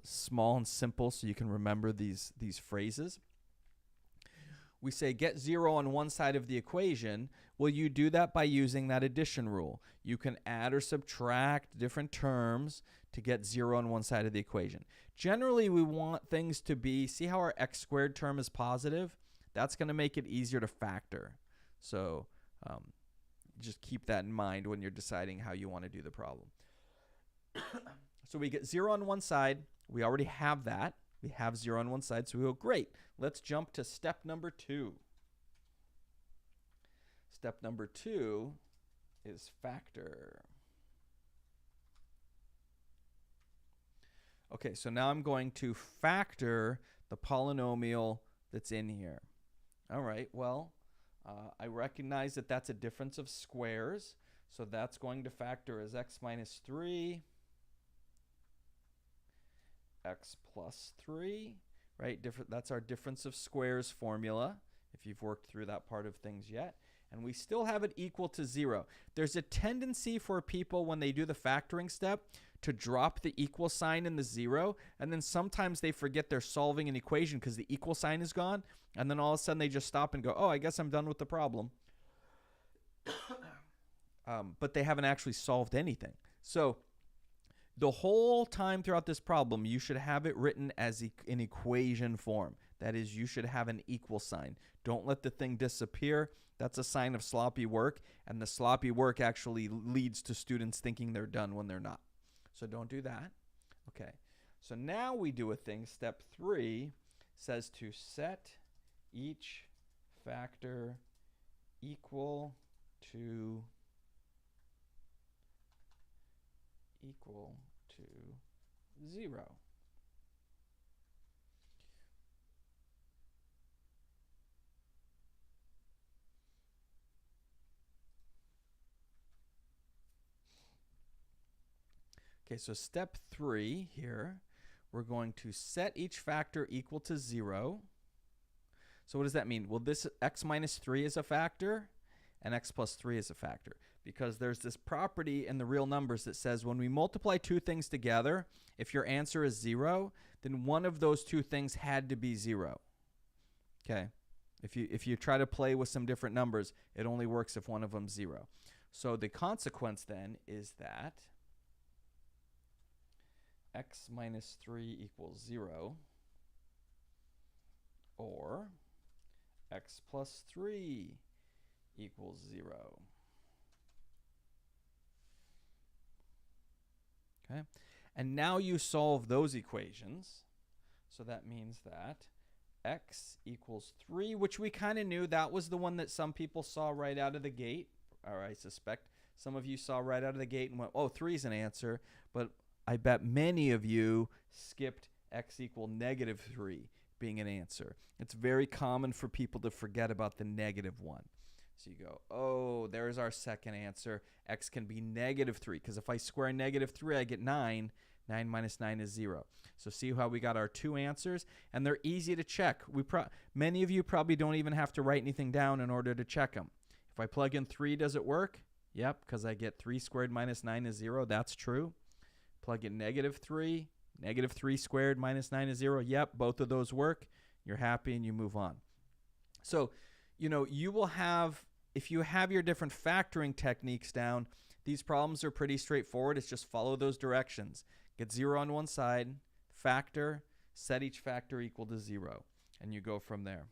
small and simple so you can remember these phrases. We say get 0 on one side of the equation. Well, you do that by using that addition rule. You can add or subtract different terms to get 0 on one side of the equation. Generally, we want things to be, see how our x squared term is positive? That's going to make it easier to factor. So just keep that in mind when you're deciding how you want to do the problem. So we get 0 on one side. We already have that. We have 0 on one side, so we go, great. Let's jump to step number 2. Step number 2 is factor. Okay, so now I'm going to factor the polynomial that's in here. All right, well, I recognize that that's a difference of squares, so that's going to factor as x minus 3, x plus 3, right? That's our difference of squares formula, if you've worked through that part of things yet. And we still have it equal to 0. There's a tendency for people when they do the factoring step to drop the equal sign in the 0, and then sometimes they forget they're solving an equation because the equal sign is gone, and then all of a sudden they just stop and go, oh, I guess I'm done with the problem. But they haven't actually solved anything. So the whole time throughout this problem, you should have it written as in equation form. That is, you should have an equal sign. Don't let the thing disappear. That's a sign of sloppy work, and the sloppy work actually leads to students thinking they're done when they're not. So don't do that. Okay, so now we do a thing. Step 3 says to set each factor equal to 0. Okay, so step 3 here, we're going to set each factor equal to 0. So what does that mean? Well, this x minus 3 is a factor, and x plus 3 is a factor. Because there's this property in the real numbers that says when we multiply two things together, if your answer is 0, then one of those two things had to be 0. Okay? If you try to play with some different numbers, it only works if one of them's 0. So the consequence then is that x minus 3 equals 0, or x plus 3 equals 0. Okay? And now you solve those equations. So that means that x equals 3, which we kind of knew that was the one that some people saw right out of the gate, or I suspect some of you saw right out of the gate and went, oh, 3 is an answer. But I bet many of you skipped x equal negative 3 being an answer. It's very common for people to forget about the negative one. So you go, oh, there's our second answer. X can be negative 3, because if I square negative 3, I get 9. 9 minus 9 is 0. So see how we got our two answers? And they're easy to check. Many of you probably don't even have to write anything down in order to check them. If I plug in 3, does it work? Yep, because I get 3 squared minus 9 is 0. That's true. Plug in negative 3. Negative 3 squared minus 9 is 0. Yep, both of those work. You're happy and you move on. So, you will have, if you have your different factoring techniques down, these problems are pretty straightforward. It's just follow those directions. Get 0 on one side, factor, set each factor equal to 0, and you go from there.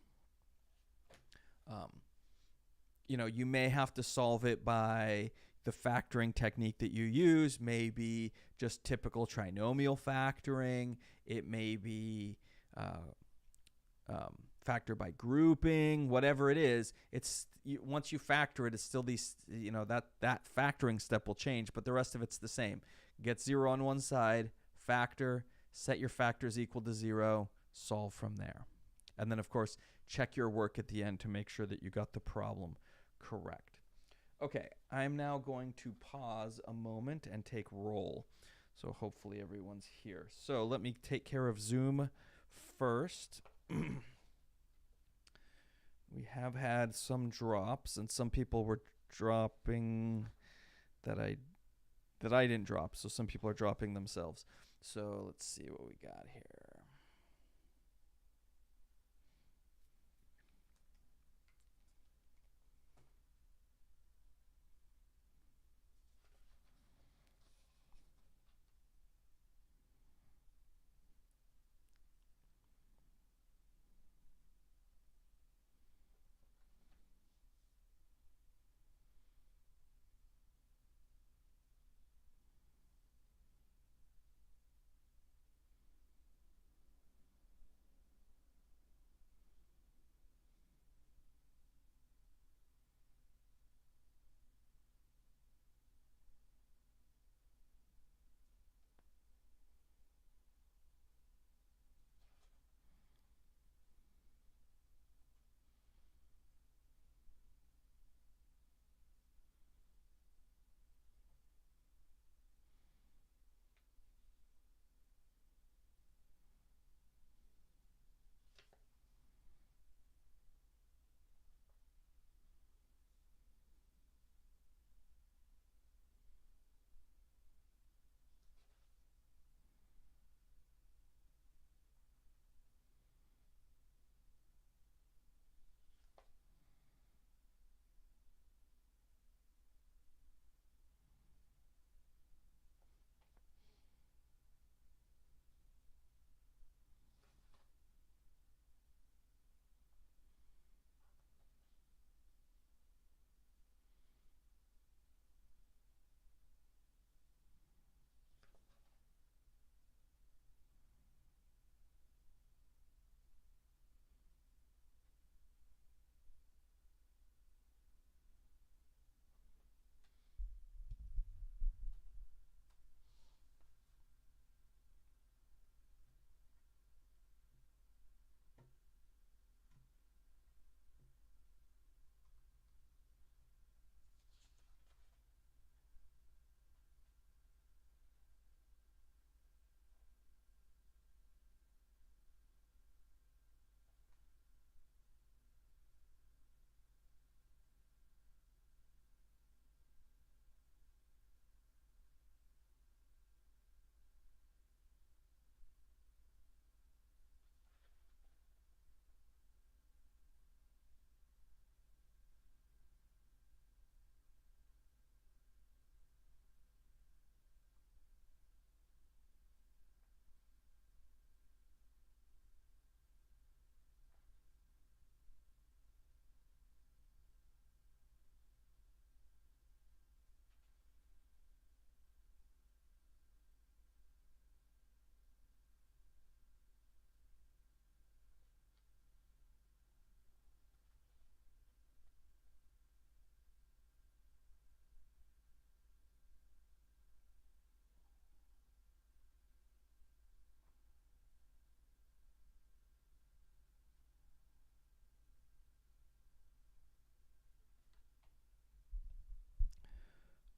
You may have to solve it by the factoring technique that you use. Maybe just typical trinomial factoring. It may be factor by grouping, whatever it is. Once you factor it, it's still these, that factoring step will change, but the rest of it's the same. Get 0 on one side, factor, set your factors equal to 0, solve from there. And then, of course, check your work at the end to make sure that you got the problem correct. Okay, I'm now going to pause a moment and take roll. So hopefully everyone's here. So let me take care of Zoom first. We have had some drops, and some people were dropping that I didn't drop. So some people are dropping themselves. So let's see what we got here.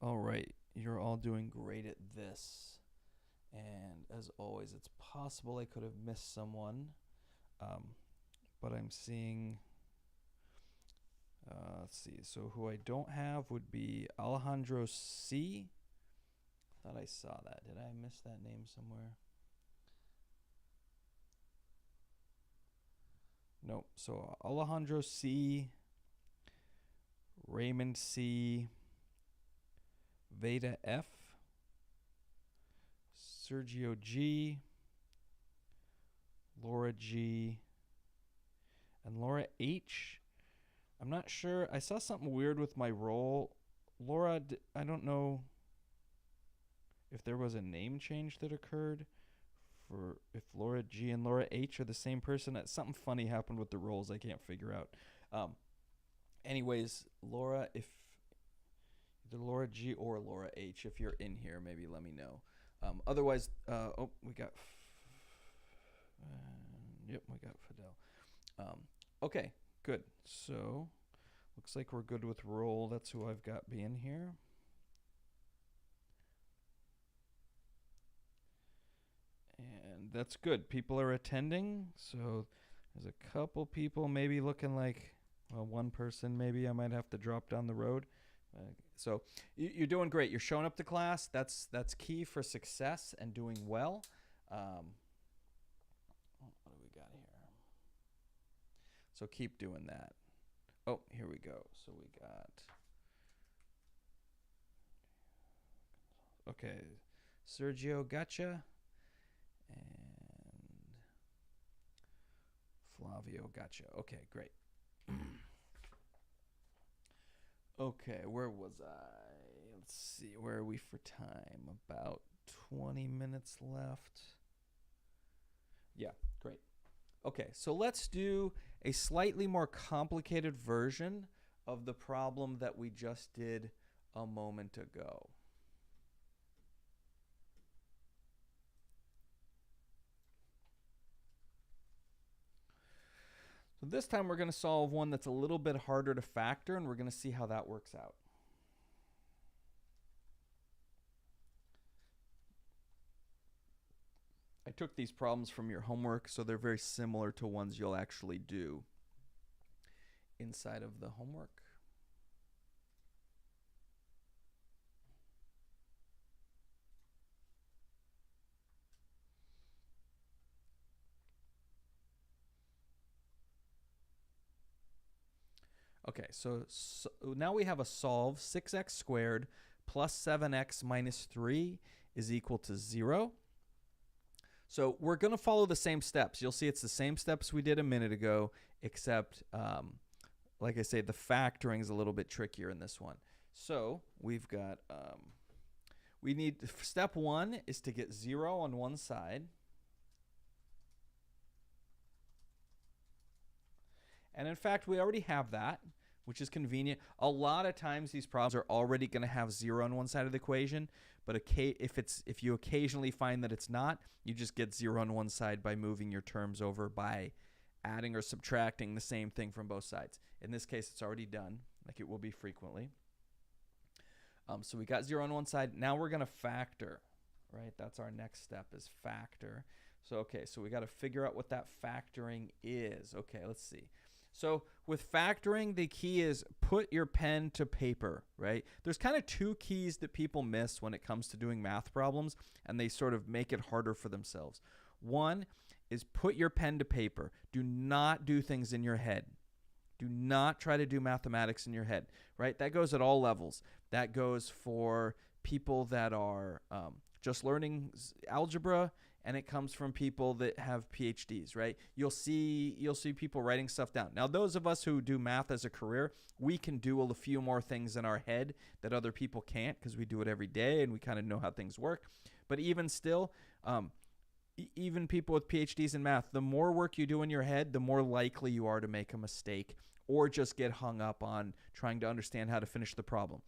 All right, you're all doing great at this. And as always, it's possible I could have missed someone, but I'm seeing. Let's see. So who I don't have would be Alejandro C. Thought I saw that. Did I miss that name somewhere? Nope. So Alejandro C. Raymond C. Veda F. Sergio G. Laura G. And Laura H. I'm not sure. I saw something weird with my roll. Laura, I don't know if there was a name change that occurred for if Laura G and Laura H are the same person. Something funny happened with the rolls I can't figure out. Anyways, Laura, if either Laura G or Laura H, if you're in here, maybe let me know. Otherwise, we got we got Fidel. Okay, good. So looks like we're good with roll. That's who I've got being here. And that's good. People are attending. So there's a couple people maybe looking like, well, one person maybe I might have to drop down the road. So you're doing great. You're showing up to class. That's key for success and doing well. What do we got here? So keep doing that. Oh, here we go. So we got. Okay, Sergio, gotcha. And Flavio, gotcha. Okay, great. Okay, where was I? Let's see, where are we for time? About 20 minutes left. Yeah, great. Okay, so let's do a slightly more complicated version of the problem that we just did a moment ago. So this time we're going to solve one that's a little bit harder to factor, and we're going to see how that works out. I took these problems from your homework, so they're very similar to ones you'll actually do inside of the homework. Okay, so now we have a solve. 6x squared plus 7x minus 3 is equal to 0. So we're going to follow the same steps. You'll see it's the same steps we did a minute ago, except, like I say, the factoring is a little bit trickier in this one. So we've got, we need, step 1 is to get 0 on one side. And in fact, we already have that, which is convenient. A lot of times these problems are already going to have 0 on one side of the equation, but if you occasionally find that it's not, you just get 0 on one side by moving your terms over by adding or subtracting the same thing from both sides. In this case, it's already done, like it will be frequently. So we got 0 on one side. Now we're going to factor, right? That's our next step, is factor. So, okay, so we got to figure out what that factoring is. Okay, let's see. So with factoring, the key is put your pen to paper, right? There's kind of two keys that people miss when it comes to doing math problems, and they sort of make it harder for themselves. One is put your pen to paper. Do not do things in your head. Do not try to do mathematics in your head, right? That goes at all levels. That goes for people that are just learning algebra, and it comes from people that have PhDs, right? You'll see people writing stuff down. Now, those of us who do math as a career, we can do a few more things in our head that other people can't because we do it every day and we kind of know how things work. But even still, even people with PhDs in math, the more work you do in your head, the more likely you are to make a mistake or just get hung up on trying to understand how to finish the problem.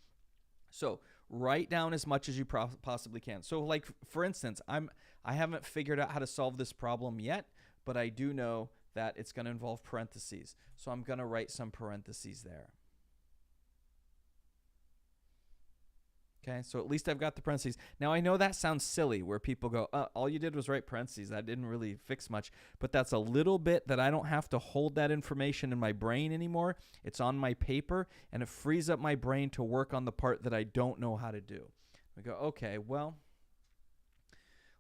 So write down as much as you possibly can. So like, for instance, I haven't figured out how to solve this problem yet, but I do know that it's going to involve parentheses. So I'm going to write some parentheses there. Okay, so at least I've got the parentheses. Now, I know that sounds silly where people go, all you did was write parentheses. That didn't really fix much. But that's a little bit that I don't have to hold that information in my brain anymore. It's on my paper, and it frees up my brain to work on the part that I don't know how to do. We go, okay, well,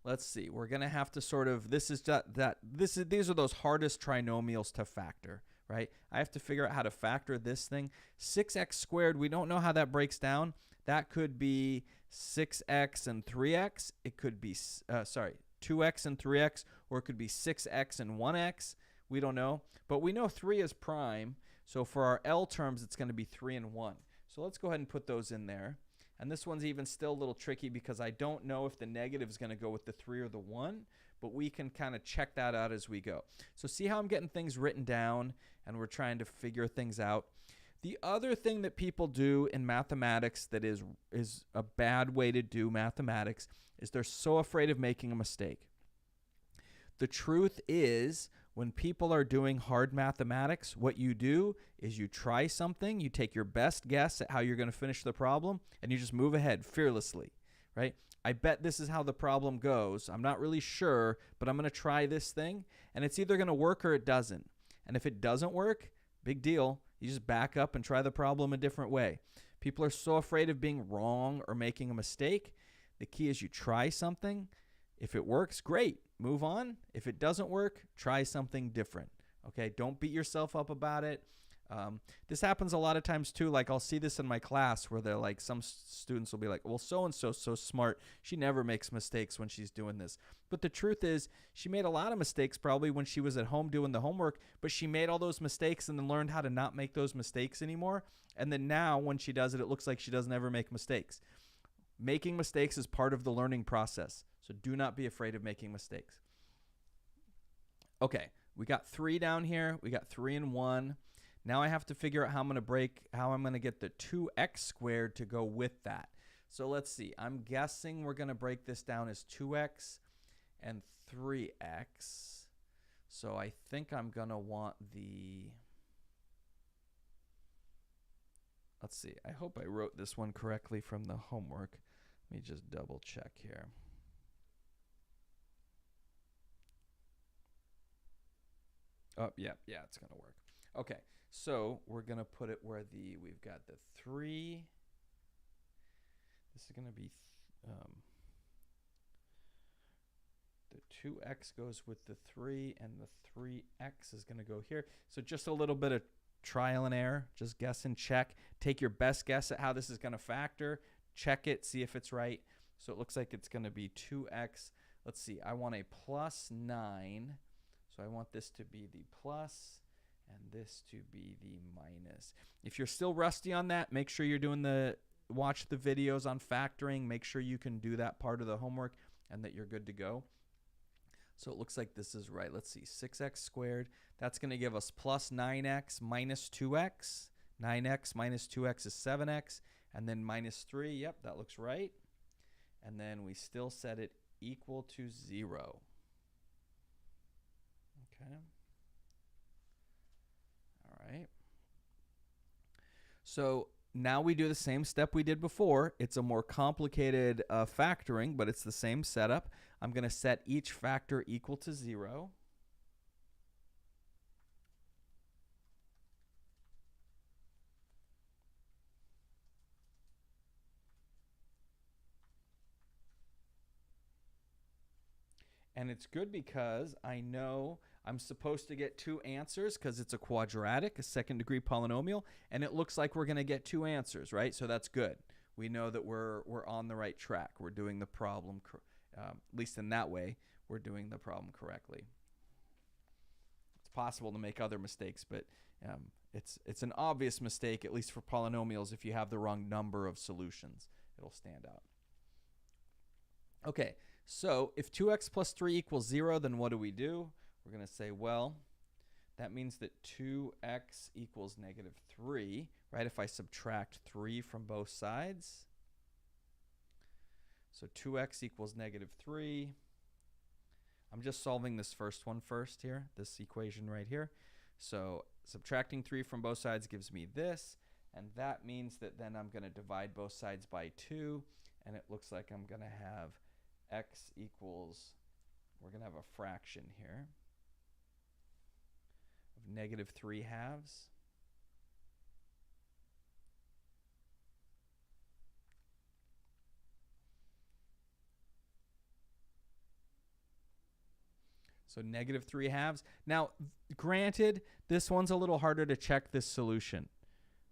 let's see. We're going to have to sort of, these are those hardest trinomials to factor, right? I have to figure out how to factor this thing. 6x squared, we don't know how that breaks down. That could be 6x and 3x. It could be, 2x and 3x, or it could be 6x and 1x. We don't know. But we know 3 is prime. So for our L terms, it's going to be 3 and 1. So let's go ahead and put those in there. And this one's even still a little tricky because I don't know if the negative is going to go with the 3 or the 1. But we can kind of check that out as we go. So see how I'm getting things written down and we're trying to figure things out. The other thing that people do in mathematics that is a bad way to do mathematics is they're so afraid of making a mistake. The truth is, when people are doing hard mathematics, what you do is you try something, you take your best guess at how you're going to finish the problem, and you just move ahead fearlessly, right? I bet this is how the problem goes. I'm not really sure, but I'm going to try this thing, and it's either going to work or it doesn't. And if it doesn't work, big deal. You just back up and try the problem a different way. People are so afraid of being wrong or making a mistake. The key is you try something. If it works, great. Move on. If it doesn't work, try something different. Okay? Don't beat yourself up about it. This happens a lot of times too. Like I'll see this in my class where they're like, some students will be like, well, so-and-so's so smart. She never makes mistakes when she's doing this. But the truth is she made a lot of mistakes probably when she was at home doing the homework, but she made all those mistakes and then learned how to not make those mistakes anymore. And then now when she does it, it looks like she doesn't ever make mistakes. Making mistakes is part of the learning process. So do not be afraid of making mistakes. Okay, we got 3 down here. We got 3 and 1. Now I have to figure out how I'm going to get the 2x squared to go with that. So let's see. I'm guessing we're going to break this down as 2x and 3x. So I think I'm going to want the, let's see. I hope I wrote this one correctly from the homework. Let me just double check here. Oh, yeah, it's going to work. Okay. So we're going to put it where we've got the 3. This is going to be, the 2x goes with the 3, and the 3x is going to go here. So just a little bit of trial and error. Just guess and check. Take your best guess at how this is going to factor. Check it. See if it's right. So it looks like it's going to be 2x. Let's see. I want a plus 9. So I want this to be the plus and this to be the minus. If you're still rusty on that, make sure you're watch the videos on factoring. Make sure you can do that part of the homework and that you're good to go. So it looks like this is right. Let's see, 6x squared. That's going to give us plus 9x minus 2x. 9x minus 2x is 7x. And then minus 3. Yep, that looks right. And then we still set it equal to 0. Okay. All right. So now we do the same step we did before. It's a more complicated factoring, but it's the same setup. I'm going to set each factor equal to 0. And it's good because I know I'm supposed to get 2 answers because it's a quadratic, a second-degree polynomial, and it looks like we're going to get 2 answers, right? So that's good. We know that we're on the right track. We're doing the problem, at least in that way, we're doing the problem correctly. It's possible to make other mistakes, but it's an obvious mistake, at least for polynomials. If you have the wrong number of solutions, it'll stand out. Okay. So if 2x plus 3 equals 0, then what do? We're going to say, well, that means that 2x equals negative 3, right? If I subtract 3 from both sides. So 2x equals negative 3. I'm just solving this first one first here, this equation right here. So subtracting 3 from both sides gives me this. And that means that then I'm going to divide both sides by 2, and it looks like I'm going to have x equals, we're going to have a fraction here of negative 3/2. So negative 3/2. Now, granted, this one's a little harder to check this solution,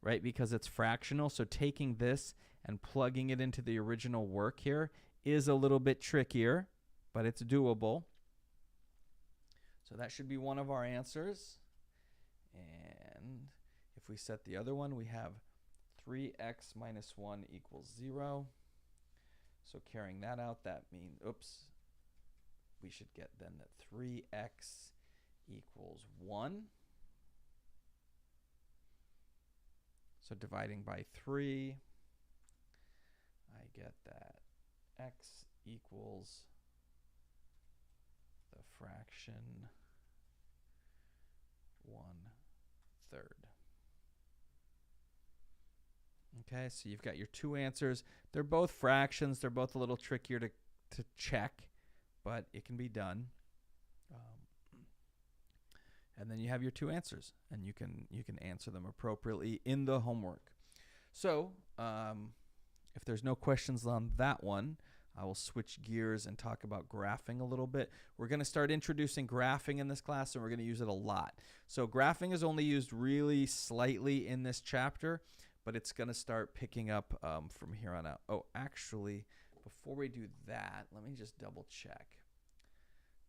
right? Because it's fractional. So taking this and plugging it into the original work here is a little bit trickier, but it's doable. So that should be one of our answers. And if we set the other one, we have 3x minus 1 equals 0. So carrying that out, that means, oops, we should get then that 3x equals 1. So dividing by 3, I get that x equals the fraction 1/3. Okay, so you've got your two answers. They're both fractions. They're both a little trickier to check, but it can be done. And then you have your two answers, and you can answer them appropriately in the homework. So if there's no questions on that one, I will switch gears and talk about graphing a little bit. We're going to start introducing graphing in this class, and we're going to use it a lot. So graphing is only used really slightly in this chapter, but it's going to start picking up from here on out. Oh, actually, before we do that, let me just double check.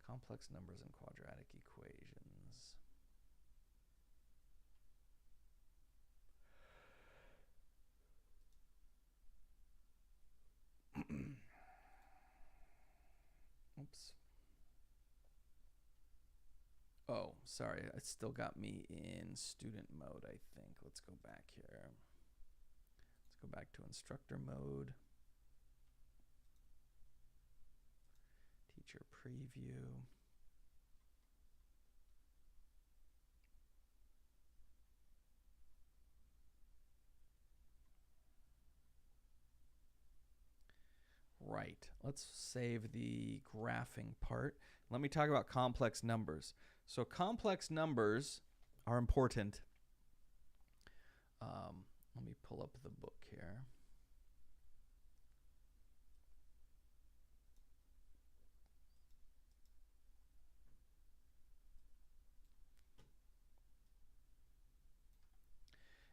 Complex numbers and quadratic equations. Oops. Oh, sorry. It still got me in student mode, I think. Let's go back here. Let's go back to instructor mode. Teacher preview. Right. Let's save the graphing part. Let me talk about complex numbers. So complex numbers are important. Let me pull up the book here.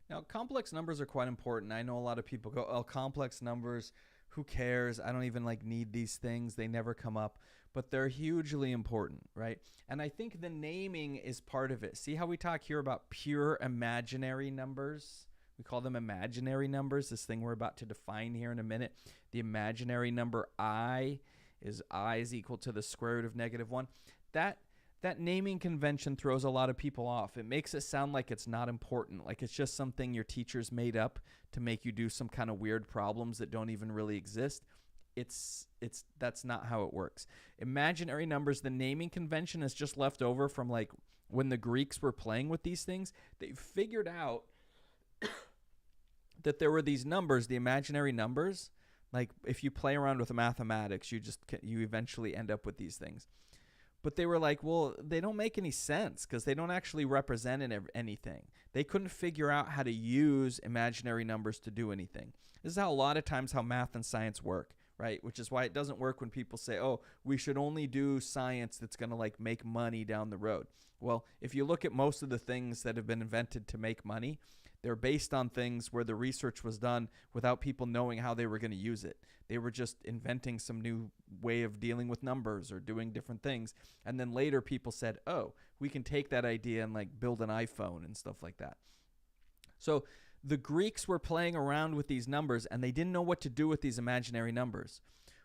Now, complex numbers are quite important. I know a lot of people go, oh, complex numbers, who cares? I don't even need these things. They never come up. But they're hugely important, right? And I think the naming is part of it. See how we talk here about pure imaginary numbers? We call them imaginary numbers, this thing we're about to define here in a minute. The imaginary number I is equal to the square root of -1. That naming convention throws a lot of people off. It makes it sound like it's not important, like it's just something your teachers made up to make you do some kind of weird problems that don't even really exist. That's not how it works. Imaginary numbers, the naming convention is just left over from when the Greeks were playing with these things. They figured out that there were these numbers, the imaginary numbers. Like if you play around with mathematics, you eventually end up with these things. But they were like, well, they don't make any sense because they don't actually represent anything. They couldn't figure out how to use imaginary numbers to do anything. This is how a lot of times how math and science work, right? Which is why it doesn't work when people say, oh, we should only do science that's going to make money down the road. Well, if you look at most of the things that have been invented to make money, they're based on things where the research was done without people knowing how they were going to use it. They were just inventing some new way of dealing with numbers or doing different things. And then later people said, oh, we can take that idea and build an iPhone and stuff like that. So the Greeks were playing around with these numbers and they didn't know what to do with these imaginary numbers.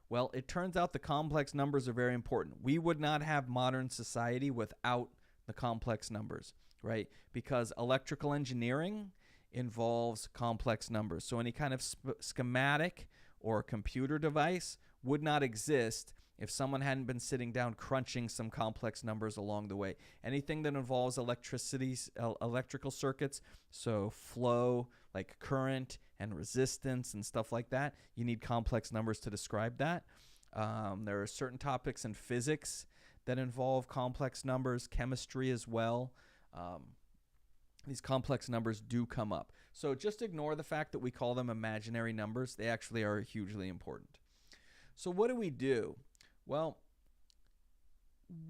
Well, it turns out the complex numbers are very important. We would not have modern society without the complex numbers, right? Because electrical engineering involves complex numbers. So any kind of schematic or computer device would not exist if someone hadn't been sitting down crunching some complex numbers along the way. Anything that involves electrical circuits, so flow, like current and resistance and stuff like that, you need complex numbers to describe that. There are certain topics in physics that involve complex numbers, chemistry as well. These complex numbers do come up. So just ignore the fact that we call them imaginary numbers. They actually are hugely important. So what do? Well,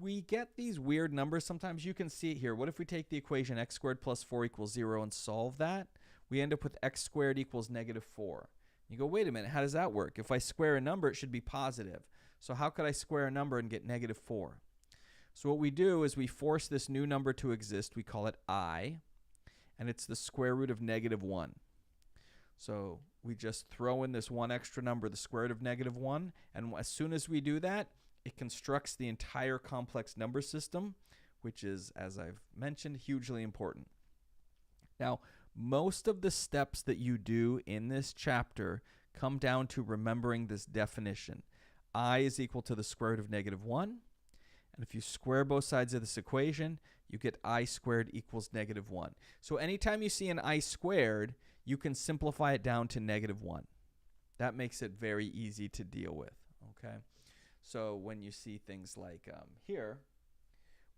we get these weird numbers. Sometimes you can see it here. What if we take the equation x squared plus 4 equals 0 and solve that? We end up with x squared equals negative 4. You go, wait a minute, how does that work? If I square a number, it should be positive. So how could I square a number and get negative 4? So what we do is we force this new number to exist. We call it I, and it's the square root of negative 1. So we just throw in this one extra number, the square root of negative 1, and as soon as we do that, it constructs the entire complex number system, which is, as I've mentioned, hugely important. Now, most of the steps that you do in this chapter come down to remembering this definition. I is equal to the square root of negative 1. And if you square both sides of this equation, you get I squared equals negative 1. So anytime you see an I squared, you can simplify it down to negative 1. That makes it very easy to deal with. Okay. So when you see things like here,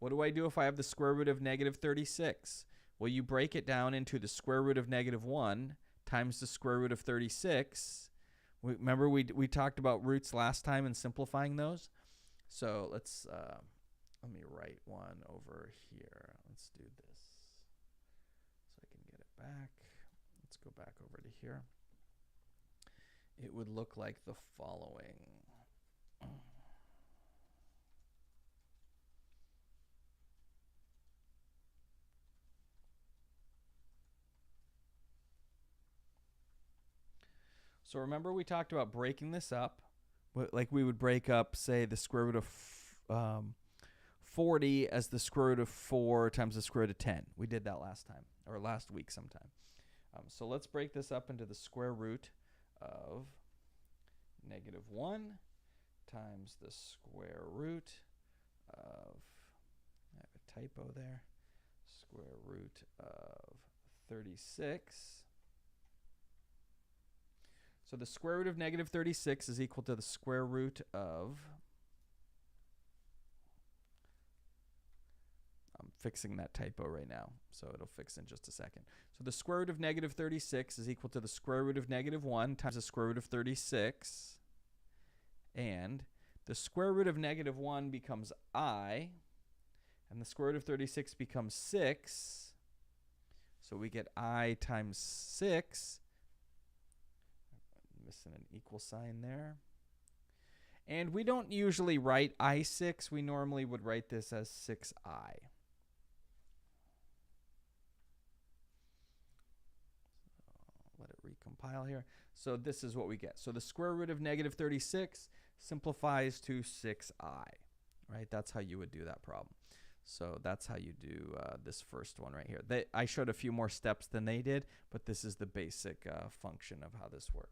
what do I do if I have the square root of negative 36? Well, you break it down into the square root of negative 1 times the square root of 36. Remember we talked about roots last time and simplifying those? So let me write one over here. Let's do this so I can get it back. Let's go back over to here. It would look like the following. So remember we talked about breaking this up. Like we would break up, say, the square root of 40 as the square root of 4 times the square root of 10. We did that last time, or last week sometime. So let's break this up into the square root of negative 1 times the square root of, I have a typo there, square root of 36. So the square root of negative 36 is equal to the square root of, I'm fixing that typo right now, so it'll fix in just a second. So the square root of negative 36 is equal to the square root of negative 1 times the square root of 36. And the square root of negative 1 becomes I, and the square root of 36 becomes 6. So we get I times 6. Missing an equal sign there. And we don't usually write I6. We normally would write this as 6I. Let it recompile here. So this is what we get. So the square root of negative 36 simplifies to 6I. Right? That's how you would do that problem. So that's how you do this first one right here. I showed a few more steps than they did, but this is the basic function of how this works.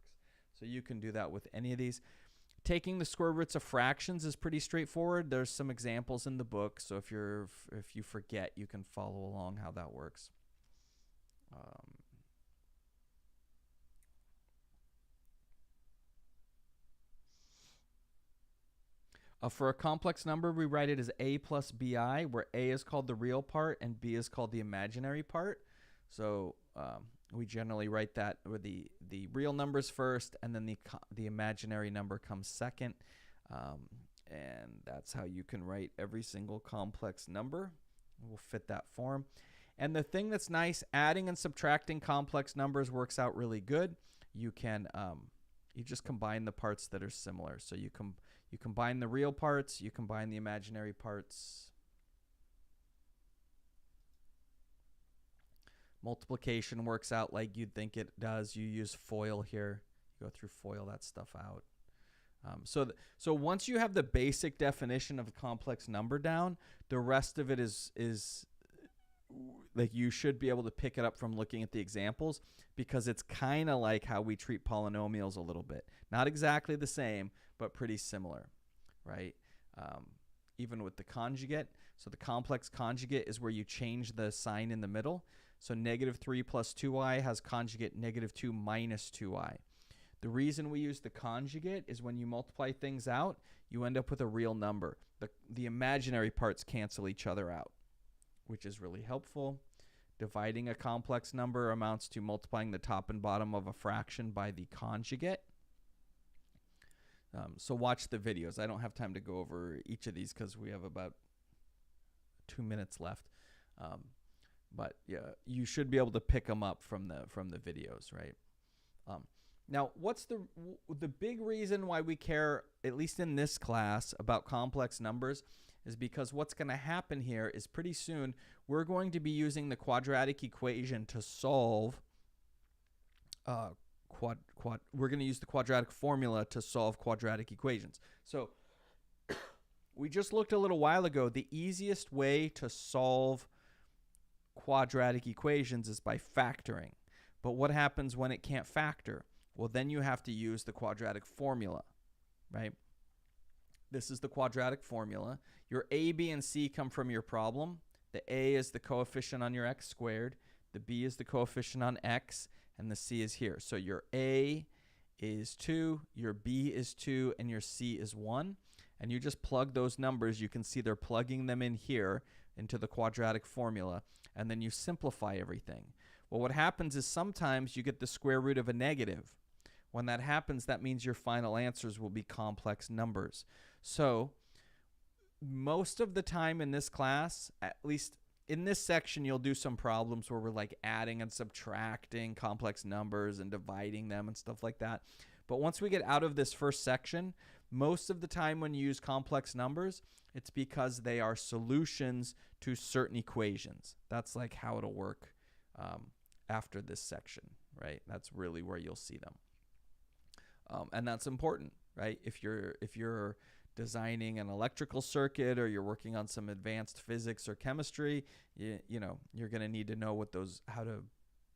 So you can do that with any of these. Taking the square roots of fractions is pretty straightforward. There's some examples in the book, so if you forget, you can follow along how that works. For a complex number, we write it as a plus bi, where a is called the real part and b is called the imaginary part. So we generally write that with the real numbers first, and then the imaginary number comes second. And that's how you can write every single complex number. We'll fit that form. And the thing that's nice, adding and subtracting complex numbers works out really good. You can you just combine the parts that are similar. So you combine the real parts, you combine the imaginary parts. Multiplication works out like you'd think it does. You use FOIL here. You go through FOIL that stuff out. So once you have the basic definition of a complex number down, the rest of it is like you should be able to pick it up from looking at the examples, because it's kind of like how we treat polynomials a little bit. Not exactly the same, but pretty similar, right? Even with the conjugate. So the complex conjugate is where you change the sign in the middle. So negative 3 plus 2i has conjugate negative 2 minus 2i. The reason we use the conjugate is when you multiply things out, you end up with a real number. The imaginary parts cancel each other out, which is really helpful. Dividing a complex number amounts to multiplying the top and bottom of a fraction by the conjugate. So watch the videos. I don't have time to go over each of these because we have about 2 minutes left. But yeah, you should be able to pick them up from the videos, right? Now, what's the big reason why we care, at least in this class, about complex numbers is because what's going to happen here is pretty soon we're going to be using the quadratic equation to solve we're going to use the quadratic formula to solve quadratic equations. So we just looked a little while ago, the easiest way to solve quadratic equations is by factoring. But what happens when it can't factor? Well, then you have to use the quadratic formula, right? This is the quadratic formula. Your a, b, and c come from your problem. The a is the coefficient on your x squared. The b is the coefficient on x. And the c is here. So your a is 2, your b is 2, and your c is 1. And you just plug those numbers. You can see they're plugging them in here into the quadratic formula. And then you simplify everything. Well, what happens is sometimes you get the square root of a negative. When that happens, that means your final answers will be complex numbers. So most of the time in this class, at least in this section, you'll do some problems where we're like adding and subtracting complex numbers and dividing them and stuff like that. But once we get out of this first section, most of the time when you use complex numbers, it's because they are solutions to certain equations. That's like how it'll work after this section, right? That's really where you'll see them. And that's important, right? If you're designing an electrical circuit or you're working on some advanced physics or chemistry, you know, you're going to need to know how to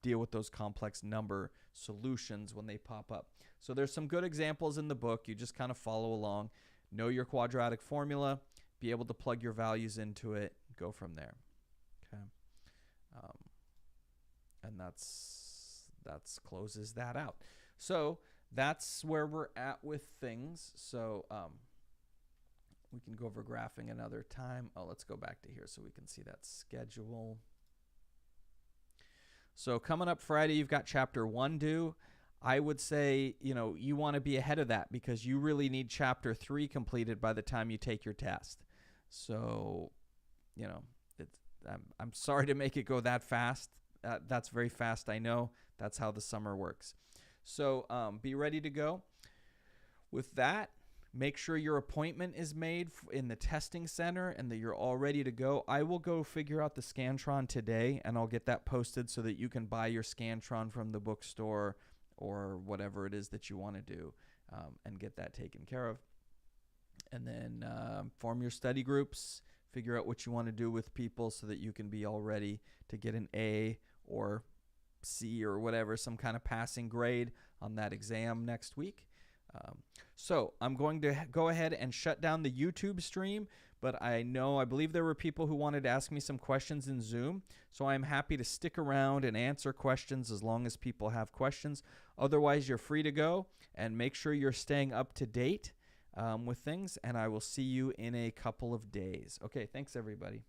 deal with those complex number solutions when they pop up. So there's some good examples in the book. You just kind of follow along, know your quadratic formula, be able to plug your values into it, go from there. Okay. And that's closes that out. So that's where we're at with things. So we can go over graphing another time. Oh, let's go back to here so we can see that schedule. So coming up Friday, you've got chapter 1 due. I would say, you know, you want to be ahead of that because you really need chapter 3 completed by the time you take your test. So, you know, I'm sorry to make it go that fast. That's very fast, I know. That's how the summer works. So be ready to go. With that, make sure your appointment is made in the testing center and that you're all ready to go. I will go figure out the Scantron today, and I'll get that posted so that you can buy your Scantron from the bookstore or whatever it is that you want to do and get that taken care of. And then form your study groups, figure out what you want to do with people so that you can be all ready to get an A or C or whatever, some kind of passing grade on that exam next week. So I'm going to go ahead and shut down the YouTube stream, but I believe there were people who wanted to ask me some questions in Zoom, so I'm happy to stick around and answer questions as long as people have questions. Otherwise, you're free to go, and make sure you're staying up to date with things, and I will see you in a couple of days. Okay, thanks everybody.